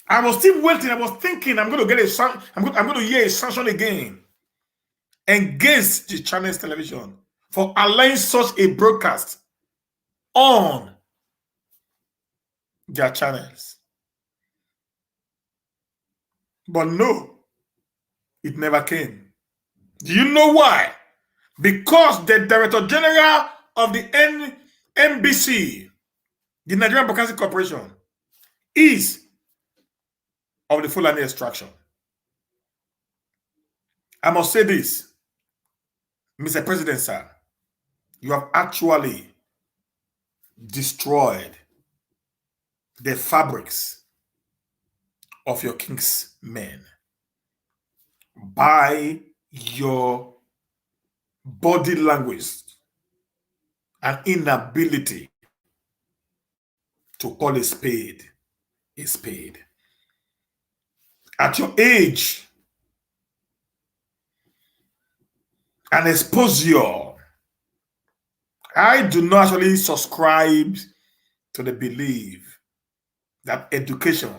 I was still waiting. I was thinking I'm going to get a sound. I'm going to hear a sanction again against the channel's television for allowing such a broadcast on their channels. But no, it never came. Do you know why? Because the Director General of the NBC, the Nigerian Broadcasting Corporation, is of the Fulani extraction. I must say this, Mr. President, sir, you have actually destroyed the fabrics of your king's men by your body language and inability to call a spade a spade. At your age and exposure, I do not actually subscribe to the belief that education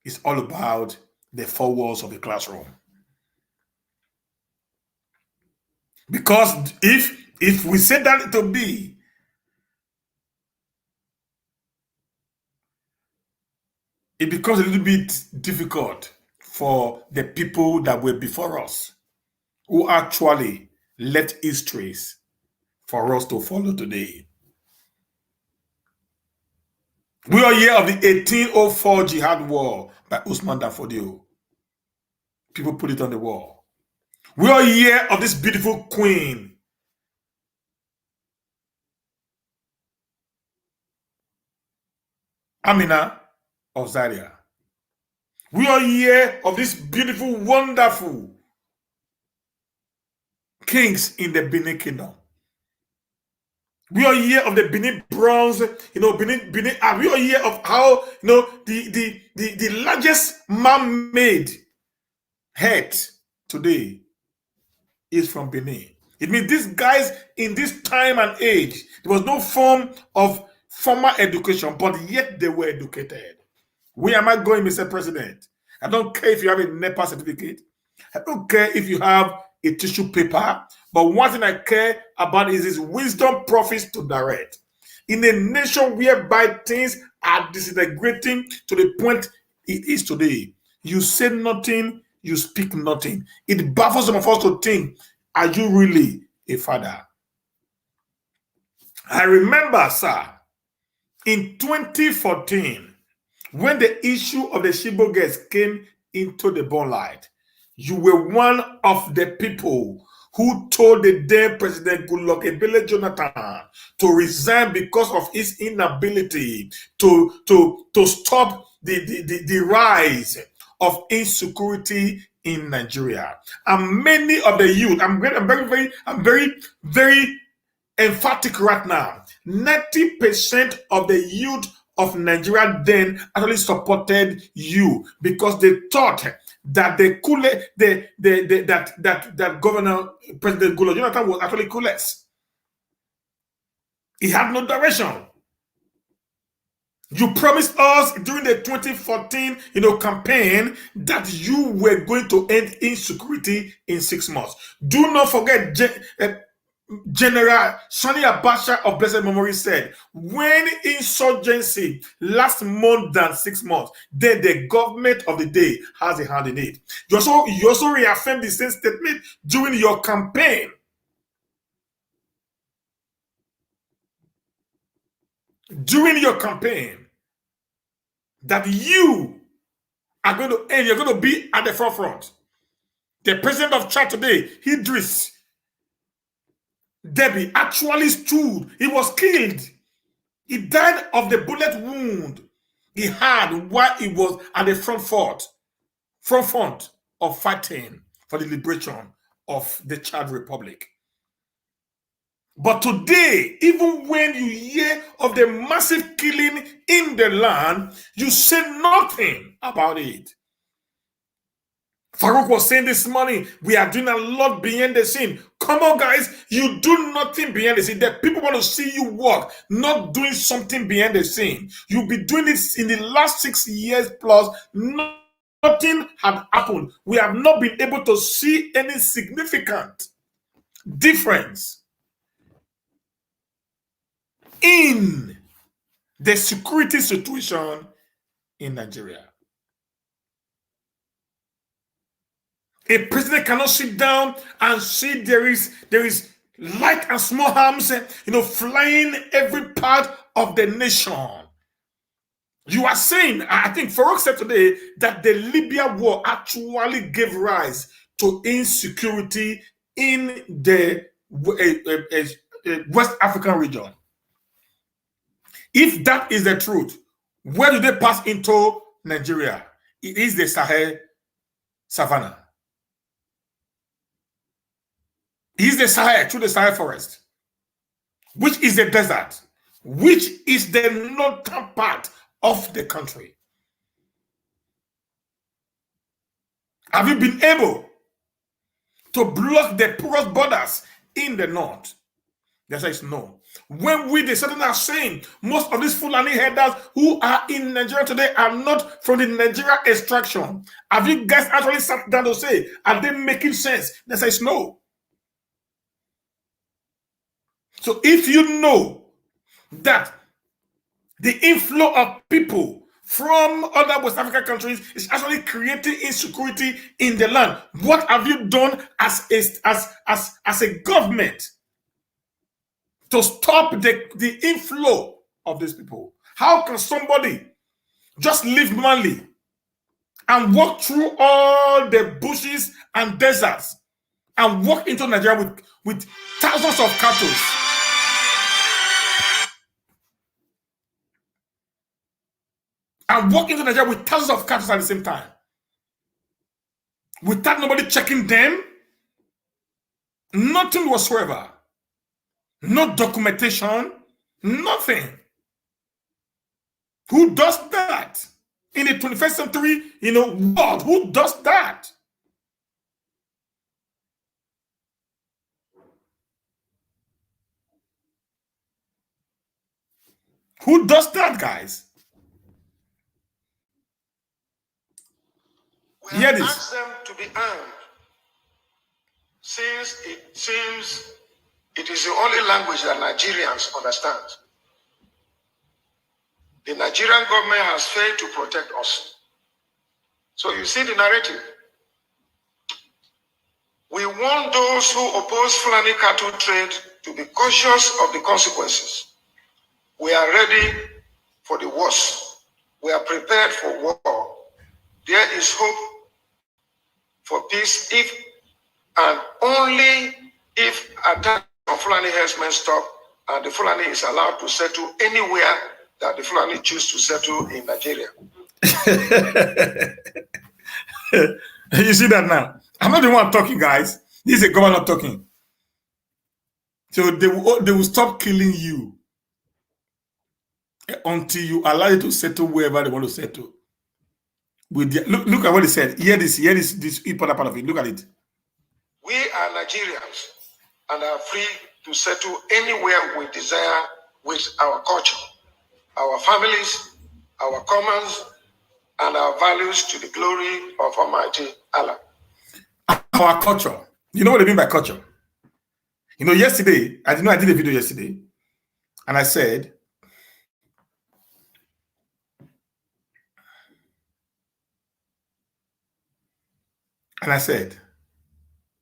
is all about the four walls of the classroom. Because if we say that to be, it becomes a little bit difficult for the people that were before us, who actually left histories for us to follow today. We are here of the 1804 Jihad War by Usman Dan Fodio. People put it on the wall. We are here of this beautiful queen, Amina of Zaria. We are here of this beautiful, wonderful kings in the Benin Kingdom. We are here of the Benin bronze, Benin. We are here of how, the largest man-made head today is from Benin. It means these guys in this time and age, there was no form of formal education, but yet they were educated. Where am I going, Mr. President? I don't care if you have a NEPA certificate. I don't care if you have a tissue paper. But one thing I care about is his wisdom profits to direct. In a nation whereby things are disintegrating to the point it is today, you say nothing, you speak nothing. It baffles some of us to think, are you really a father? I remember, sir, in 2014, when the issue of the Shibo girls came into the light, you were one of the people who told the then President Goodluck Ebele Jonathan to resign because of his inability to stop the rise of insecurity in Nigeria. And many of the youth, I'm very emphatic right now. 90% of the youth of Nigeria then actually supported you because they thought that that Governor President Goodluck Jonathan was actually clueless. He had no direction. You promised us during the 2014 campaign that you were going to end insecurity in 6 months. Do not forget General Sani Abacha of blessed memory said, when insurgency lasts more than 6 months, then the government of the day has a hand in it. You also reaffirmed the same statement during your campaign. During your campaign, that you are going to end, you're going to be at the forefront. The president of Chad today, Idris Deby, actually stood. He was killed. He died of the bullet wound he had while he was at the front of fighting for the liberation of the Chad Republic. But today, even when you hear of the massive killing in the land, you say nothing about it. Farouk was saying this morning, we are doing a lot behind the scene. Come on, guys, you do nothing behind the scene. The people want to see you work, not doing something behind the scene. You'll be doing this in the last 6 years plus. Nothing had happened. We have not been able to see any significant difference in the security situation in Nigeria. A president cannot sit down and see there is light and small arms, flying every part of the nation. You are saying, I think Farouk said today that the Libya war actually gave rise to insecurity in the West African region. If that is the truth, where do they pass into Nigeria? It is the Sahel savannah. It is the Sahel, through the Sahel forest, which is the desert, which is the northern part of the country. Have you been able to block the porous borders in the north? The answer is no. When we, the Southern, are saying most of these Fulani headers who are in Nigeria today are not from the Nigeria extraction, have you guys actually sat down to say, are they making sense? The answer is no. So if you know that the inflow of people from other West African countries is actually creating insecurity in the land, what have you done as a government to stop the inflow of these people? How can somebody just leave Mali and walk through all the bushes and deserts and walk into Nigeria with thousands of cattle? And walk into Nigeria with thousands of cattle at the same time, without nobody checking them, nothing whatsoever, no documentation, nothing. Who does that in the 21st century, world? Who does that? Who does that, guys? We have asked them to be armed, since it seems it is the only language that Nigerians understand. The Nigerian government has failed to protect us. So you see the narrative. We want those who oppose Fulani cattle trade to be cautious of the consequences. We are ready for the worst. We are prepared for war. There is hope for peace if and only if attacks on Fulani herdsmen stop and the Fulani is allowed to settle anywhere that the Fulani choose to settle in Nigeria. You see that now? I'm not the one talking, guys. This is a governor talking. So they will stop killing you until you allow it to settle wherever they want to settle. Look at what he said. Hear this important part of it. Look at it. We are Nigerians and are free to settle anywhere we desire with our culture, our families, our commons, and our values to the glory of Almighty Allah. Our culture. You know what I mean by culture? Yesterday, I did a video yesterday, and I said,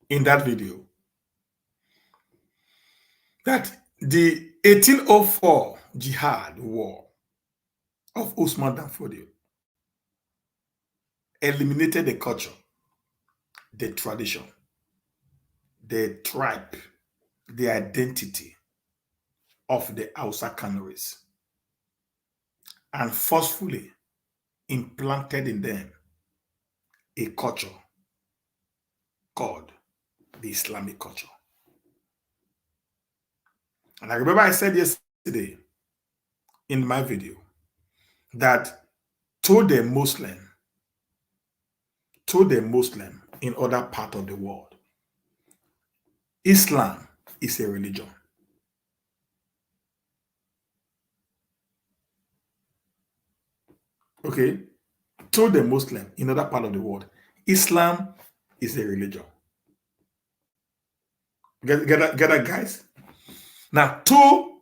in that video that the 1804 jihad war of Usman Dan Fodio eliminated the culture, the tradition, the tribe, the identity of the Hausa Canaries, and forcefully implanted in them a culture called the Islamic culture. And I remember I said yesterday in my video that to the Muslim, to the Muslim in other part of the world, Islam is a religion. Okay? To the Muslim in other part of the world, Islam is a religion. Get that, guys? Now, to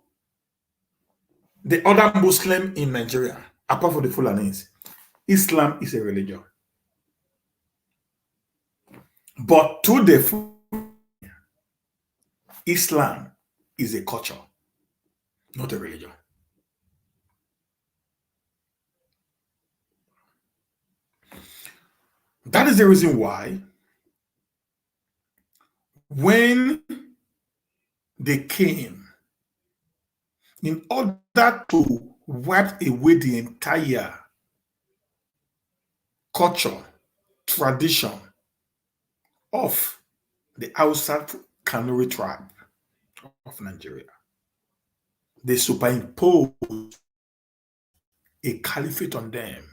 the other Muslim in Nigeria, apart from the Fulanis, Islam is a religion. But to the Islam is a culture, not a religion. That is the reason why when they came, in order to wipe away the entire culture, tradition of the Hausa Kanuri tribe of Nigeria, they superimposed a caliphate on them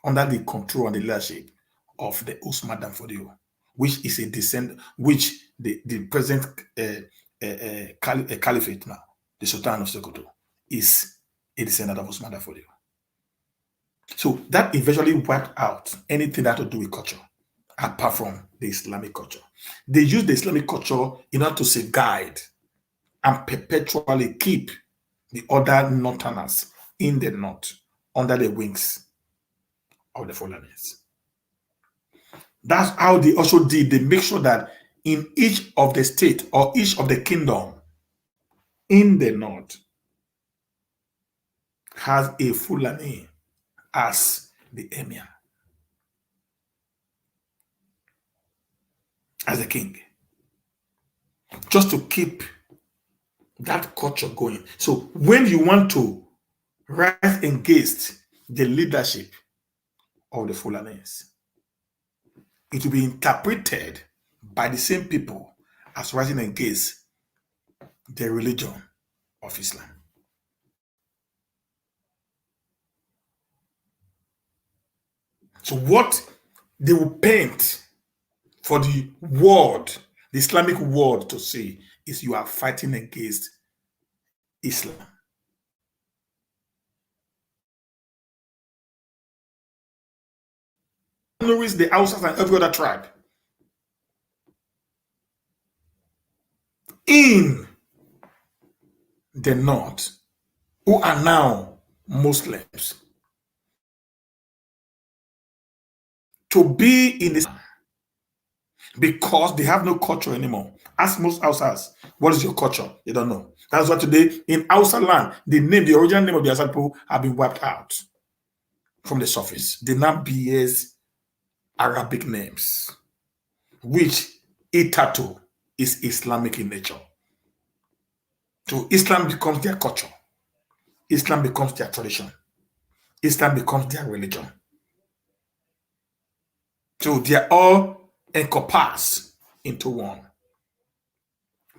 under the control and the leadership of the Usman Dan Fodio, which is a descendant, which the present caliphate now, the Sultan of Sokoto, is a descendant of Usman Dan Fodio. So that eventually wiped out anything that had to do with culture, apart from the Islamic culture. They used the Islamic culture in order to safeguard and perpetually keep the other northerners in the north under the wings of the Fulanis. That's how they also did. They make sure that in each of the state or each of the kingdom in the north has a Fulani as the emir, as the king, just to keep that culture going. So when you want to rise against the leadership of the Fulanis, it will be interpreted by the same people as rising against the religion of Islam. So what they will paint for the world, the Islamic world, to see is you are fighting against Islam. The Hausas and every other tribe in the north who are now Muslims to be in Islam because they have no culture anymore. Ask most Hausas, what is your culture? They don't know. That's why today in Hausa land, the original name of the Hausa people have been wiped out from the surface. They now bears Arabic names, which Itatu is Islamic in nature. So Islam becomes their culture. Islam becomes their tradition. Islam becomes their religion. So they are all encompassed into one.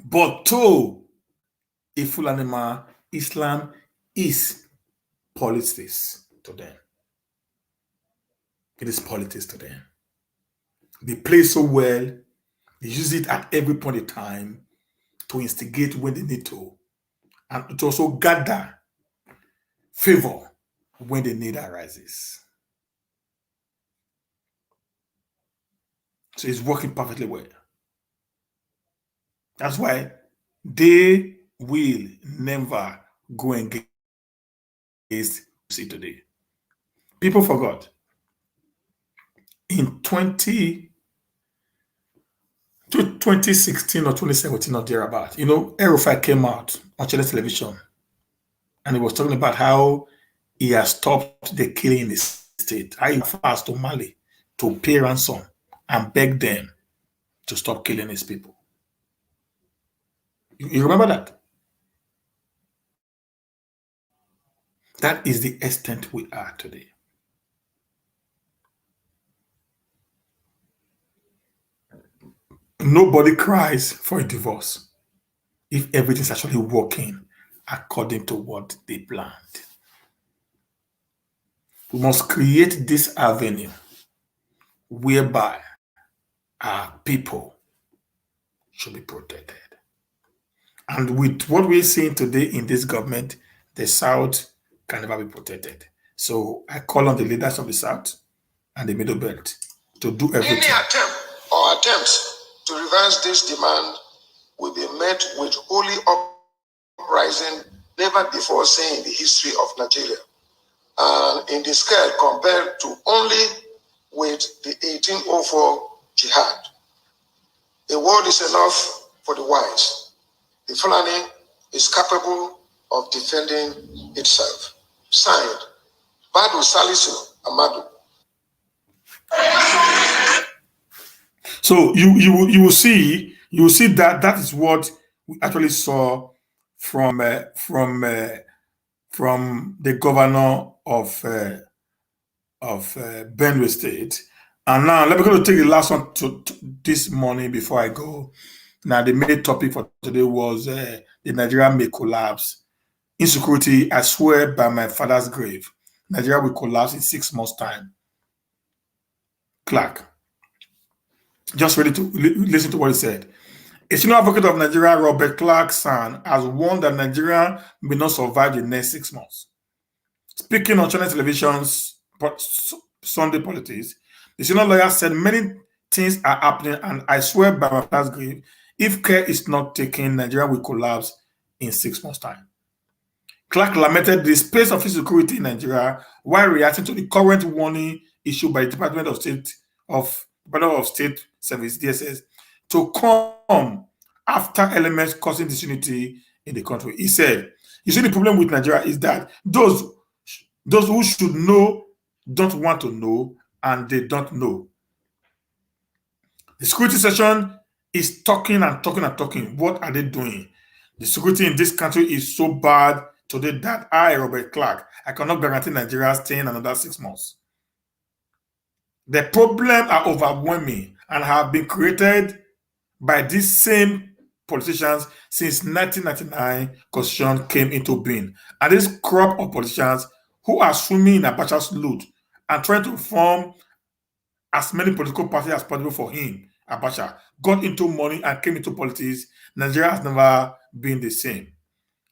But to a Fulanima, Islam is politics to them. It is politics to them. They play so well. They use it at every point in time to instigate when they need to, and to also gather favor when the need arises. So it's working perfectly well. That's why they will never go against see today. People forgot in 2016 or 2017 or thereabout, Erufai came out on Chile television and he was talking about how he has stopped the killing in the state. How he fast to Mali to pay ransom and beg them to stop killing his people. You remember that? That is the extent we are today. Nobody cries for a divorce if everything is actually working according to what they planned. We must create this avenue whereby our people should be protected. And with what we're seeing today in this government, the South can never be protected. So I call on the leaders of the South and the Middle Belt to do Any everything. attempt or attempts to reverse this demand will be met with holy uprising never before seen in the history of Nigeria, and in the scale compared to only with the 1804 jihad. The world is enough for the wise. The Fulani is capable of defending itself. Signed, Badu Salisu Amadu. So you will see that is what we actually saw from the governor of Benue State. And now let me go to take the last one to this morning before I go. Now the main topic for today was the Nigeria may collapse. Insecurity, I swear by my father's grave, Nigeria will collapse in 6 months' time. Clarke, just ready to listen to what he said. A senior advocate of Nigeria, Robert Clarke's son, has warned that Nigeria may not survive the next 6 months. Speaking on Channel Television's Sunday Politics, the senior lawyer said many things are happening, and I swear by my father's grave, if care is not taken, Nigeria will collapse in 6 months' time. Clarke lamented the space of insecurity in Nigeria while reacting to the current warning issued by the Department of State Service (DSS) to come after elements causing disunity in the country. He said, "You see, the problem with Nigeria is that those who should know don't want to know, and they don't know. The security session is talking and talking and talking. What are they doing? The security in this country is so bad today that I, Robert Clarke, I cannot guarantee Nigeria staying another 6 months. The problems are overwhelming and have been created by these same politicians since 1999 Constitution came into being. And this crop of politicians who are swimming in Abacha's loot and trying to form as many political parties as possible for him, Abacha, got into money and came into politics. Nigeria has never been the same.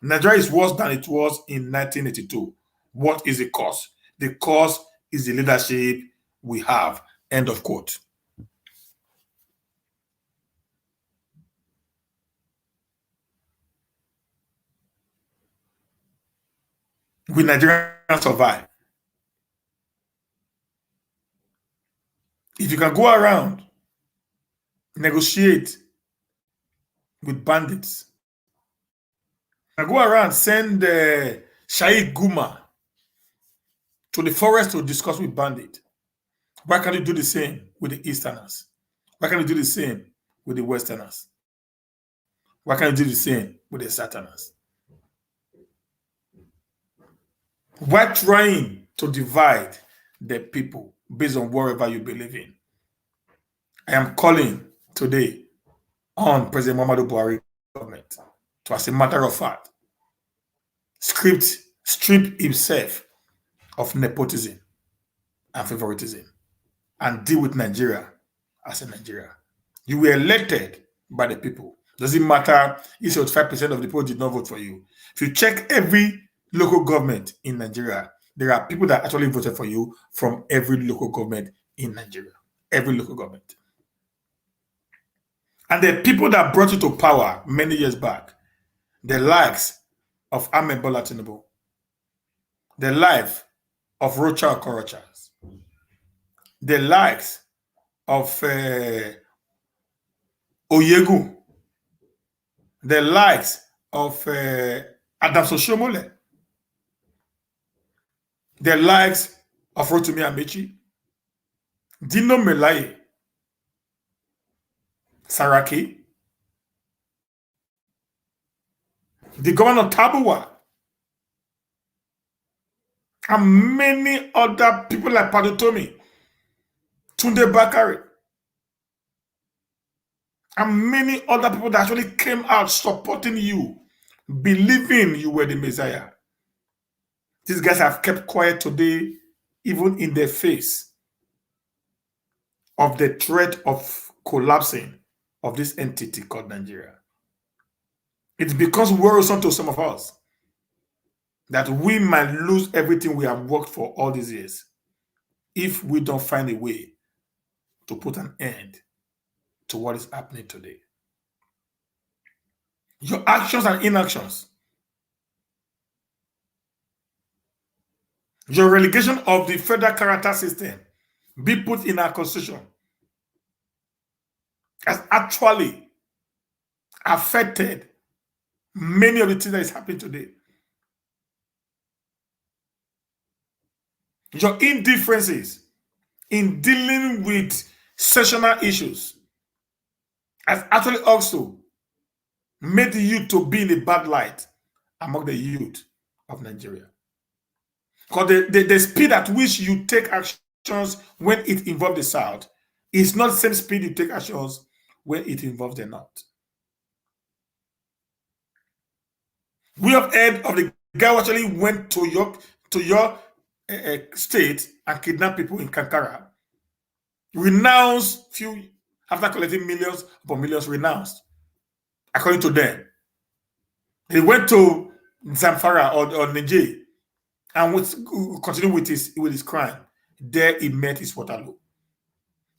Nigeria is worse than it was in 1982. What is the cause? The cause is the leadership we have." End of quote. Will Nigeria survive? If you can go around, negotiate with bandits, and go around, send Shaikh Guma to the forest to discuss with bandits, why can't you do the same with the Easterners? Why can't you do the same with the Westerners? Why can't you do the same with the Southerners? Why trying to divide the people based on whatever you believe in? I am calling today on President Muhammadu Buhari government to, as a matter of fact, strip himself of nepotism and favoritism and deal with Nigeria as a Nigeria. You were elected by the people. Doesn't matter if 75% of the people did not vote for you. If you check every local government in Nigeria, there are people that actually voted for you from every local government in Nigeria. Every local government. And the people that brought you to power many years back, the likes of Ahmed Bola Tinubu, the life of Rocha Okorochas, the likes of Oyegu, the likes of Adam Soshomole, the likes of Rotimi Amechi, Dino Melaye, Saraki, the governor Tabuwa, and many other people like Padotomi, Tunde Bakari, and many other people that actually came out supporting you, believing you were the Messiah. These guys have kept quiet today, even in their face. of the threat of collapsing of this entity called Nigeria. It becomes worrisome to some of us that we might lose everything we have worked for all these years if we don't find a way to put an end to what is happening today. Your actions and inactions, your relegation of the federal character system be put in our constitution has actually affected many of the things that is happening today. Your indifferences in dealing with sessional issues has actually also made the youth to be in a bad light among the youth of Nigeria. Because the speed at which you take actions when it involves the South is not the same speed you take actions when it involves the North. We have heard of the guy who actually went to your state and kidnapped people in Kankara. Renounced few after collecting millions upon millions, renounced. According to them, he went to Zamfara or Niger and continued with his crime. There he met his Waterloo.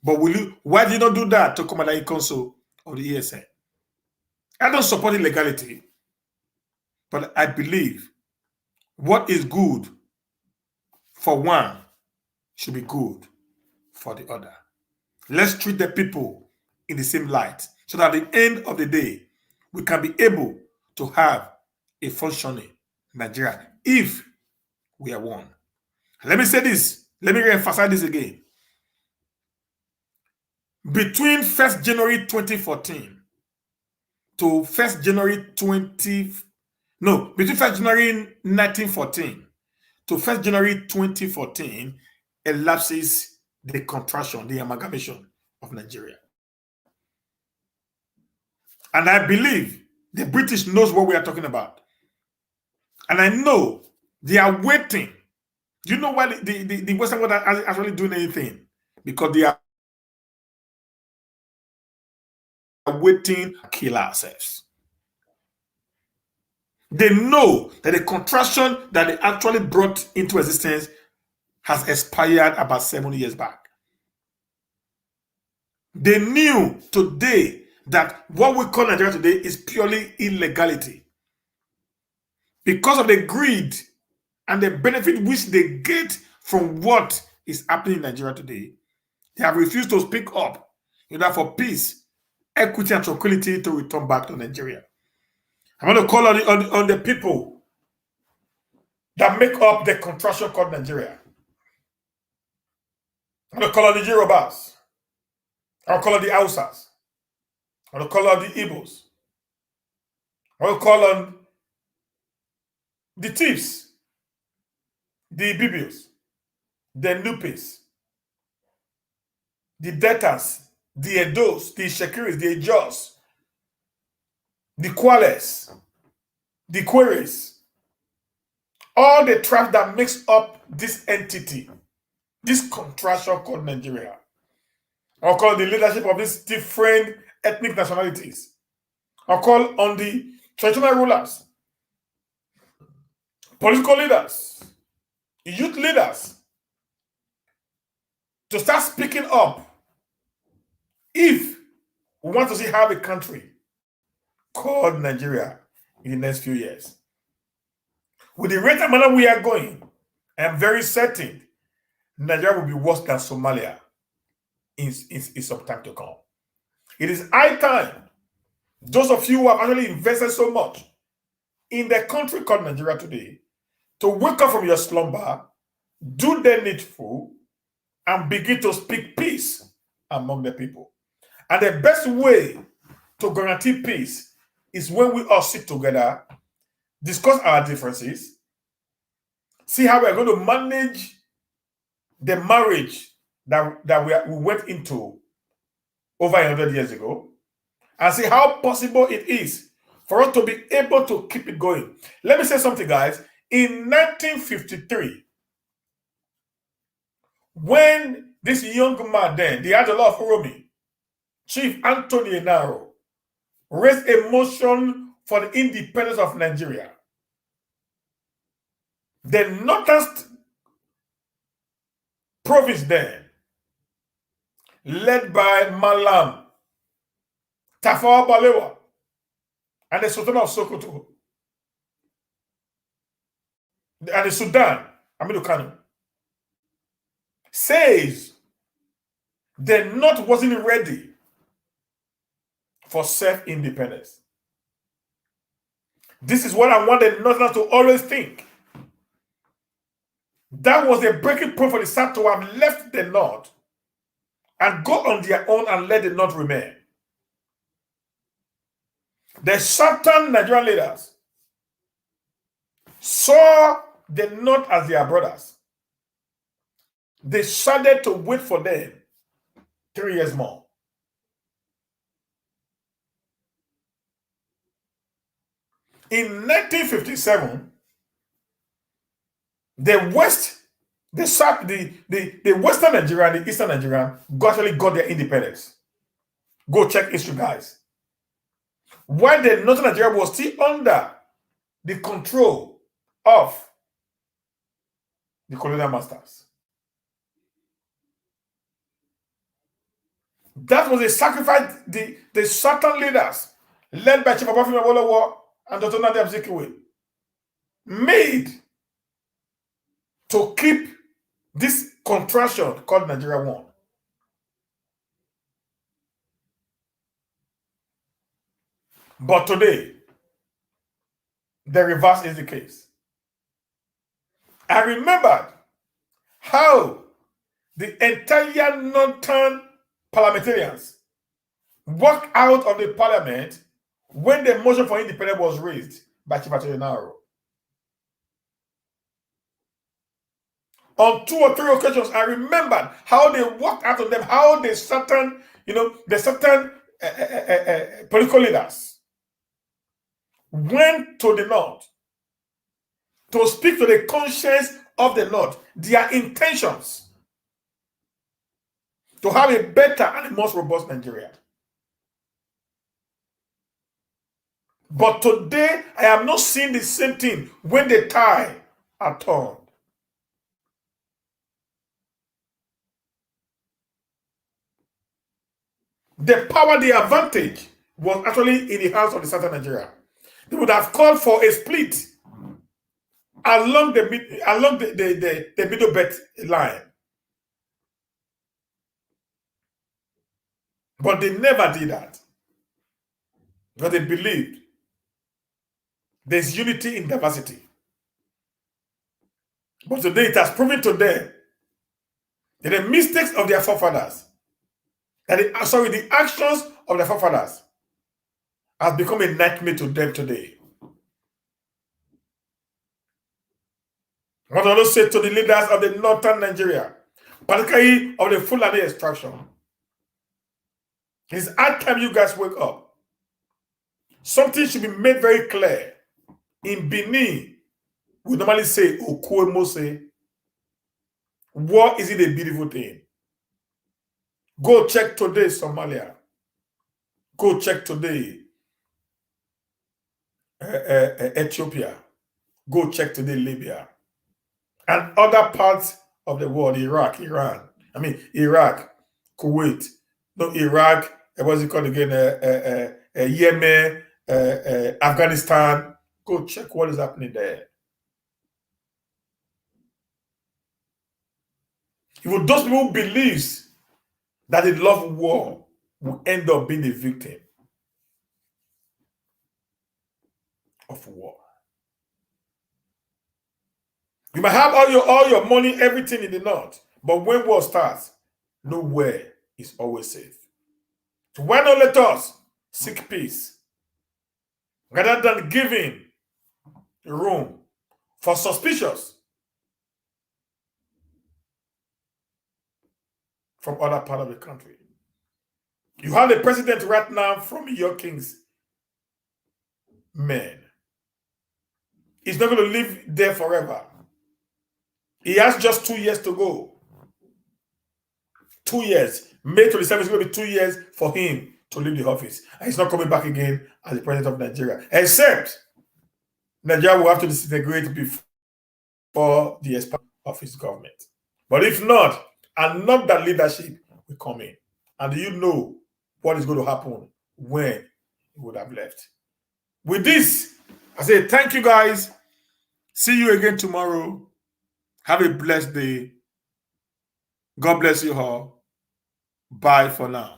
But why did you not do that to Commander in Council of the ESN? I don't support illegality, but I believe what is good for one should be good for the other. Let's treat the people in the same light so that at the end of the day, we can be able to have a functioning Nigeria if we are one. Let me say this. Let me emphasize this again. Between 1st January 2014 to 1st January between 1st January 1914 to 1st January 2014 elapses the contraction, the amalgamation of Nigeria. And I believe the British knows what we are talking about. And I know they are waiting. Do you know why the Western world are actually doing anything? Because they are waiting to kill ourselves. They know that the contraction that they actually brought into existence has expired about 7 years back. They knew today that what we call Nigeria today is purely illegality. Because of the greed and the benefit which they get from what is happening in Nigeria today, they have refused to speak up in order for peace, equity, and tranquility to return back to Nigeria. I want to call on the people that make up the contraction called Nigeria. I want to call on the Yorubas. I want to call on the Hausas. I want to call on the Igbos. I want to call on the Tips, the Ibibios, the Nupes, the Deltas, the Edos, the Shakiris, the Ejos, the Kwales, the Queries, all the tribes that makes up this entity, this contraction called Nigeria. I'll call the leadership of these different ethnic nationalities. I'll call on the traditional rulers, political leaders, youth leaders to start speaking up if we want to see how a country called Nigeria in the next few years. With the rate and manner we are going, I am very certain Nigeria will be worse than Somalia in some time to come. It is high time those of you who have actually invested so much in the country called Nigeria today to wake up from your slumber, do the needful, and begin to speak peace among the people. And the best way to guarantee peace is when we all sit together, discuss our differences, see how we're going to manage the marriage that we went into over 100 years ago, and see how possible it is for us to be able to keep it going. Let me say something, guys. In 1953, when this young man then, the Adela of Oromi, Chief Anthony Enaro, raised a motion for the independence of Nigeria. The northern province then, led by Malam Tafawa Balewa and the Sultan of Sokoto and the Sudan, Aminu Kano, says the North wasn't ready for self-independence. This is what I want the Northerners to always think. That was a breaking point for the South to have left the North and go on their own and let the North remain. The Southern Nigerian leaders saw the North as their brothers. They decided to wait for them 3 years more. In 1957, the West, the South, the Western Nigeria and the Eastern Nigeria actually got their independence. Go check history, guys. While the Northern Nigeria was still under the control of the colonial masters. That was a sacrifice the Southern leaders, led by Chief Obafemi Awolowo and Dr. Nnamdi Azikiwe, made to keep this contraction called Nigeria One. But today, the reverse is the case. I remembered how the entire northern parliamentarians walked out of the parliament when the motion for independence was raised by Chief Acherenaro. On 2 or 3 occasions, I remembered how they walked out of them, how the certain political leaders went to the North to speak to the conscience of the North, their intentions to have a better and a more robust Nigeria. But today, I am not seeing the same thing when the tide are turned. The power, the advantage was actually in the hands of the Southern Nigeria. They would have called for a split along the middle belt line. But they never did that. Because they believed there's unity in diversity. But today it has proven to them that the mistakes of their forefathers, the actions of their forefathers has become a nightmare to them today. What I want to say to the leaders of the northern Nigeria, particularly of the Fulani extraction, it's high time you guys wake up. Something should be made very clear. In Benin, we normally say, Okuemose. War isn't a beautiful thing. Go check today, Somalia. Go check today, Ethiopia. Go check today, Libya. And other parts of the world, Iraq, Kuwait, Iraq, what's it called again? Yemen, Afghanistan. Go check what is happening there. If those people believes that they love war will end up being a victim of war. You might have all your money, everything in the north, but when war starts, nowhere is always safe. So why not let us seek peace rather than giving room for suspicious from other part of the country. You have the president right now from your king's men. He's not going to live there forever. He has just 2 years to go. 2 years. May 27th is going to be 2 years for him to leave the office. And he's not coming back again as the president of Nigeria. Except Nigeria will have to disintegrate before the expiration of his government. But if not, and not that leadership will come in. And do you know what is going to happen when he would have left? With this, I say thank you guys. See you again tomorrow. Have a blessed day. God bless you all. Bye for now.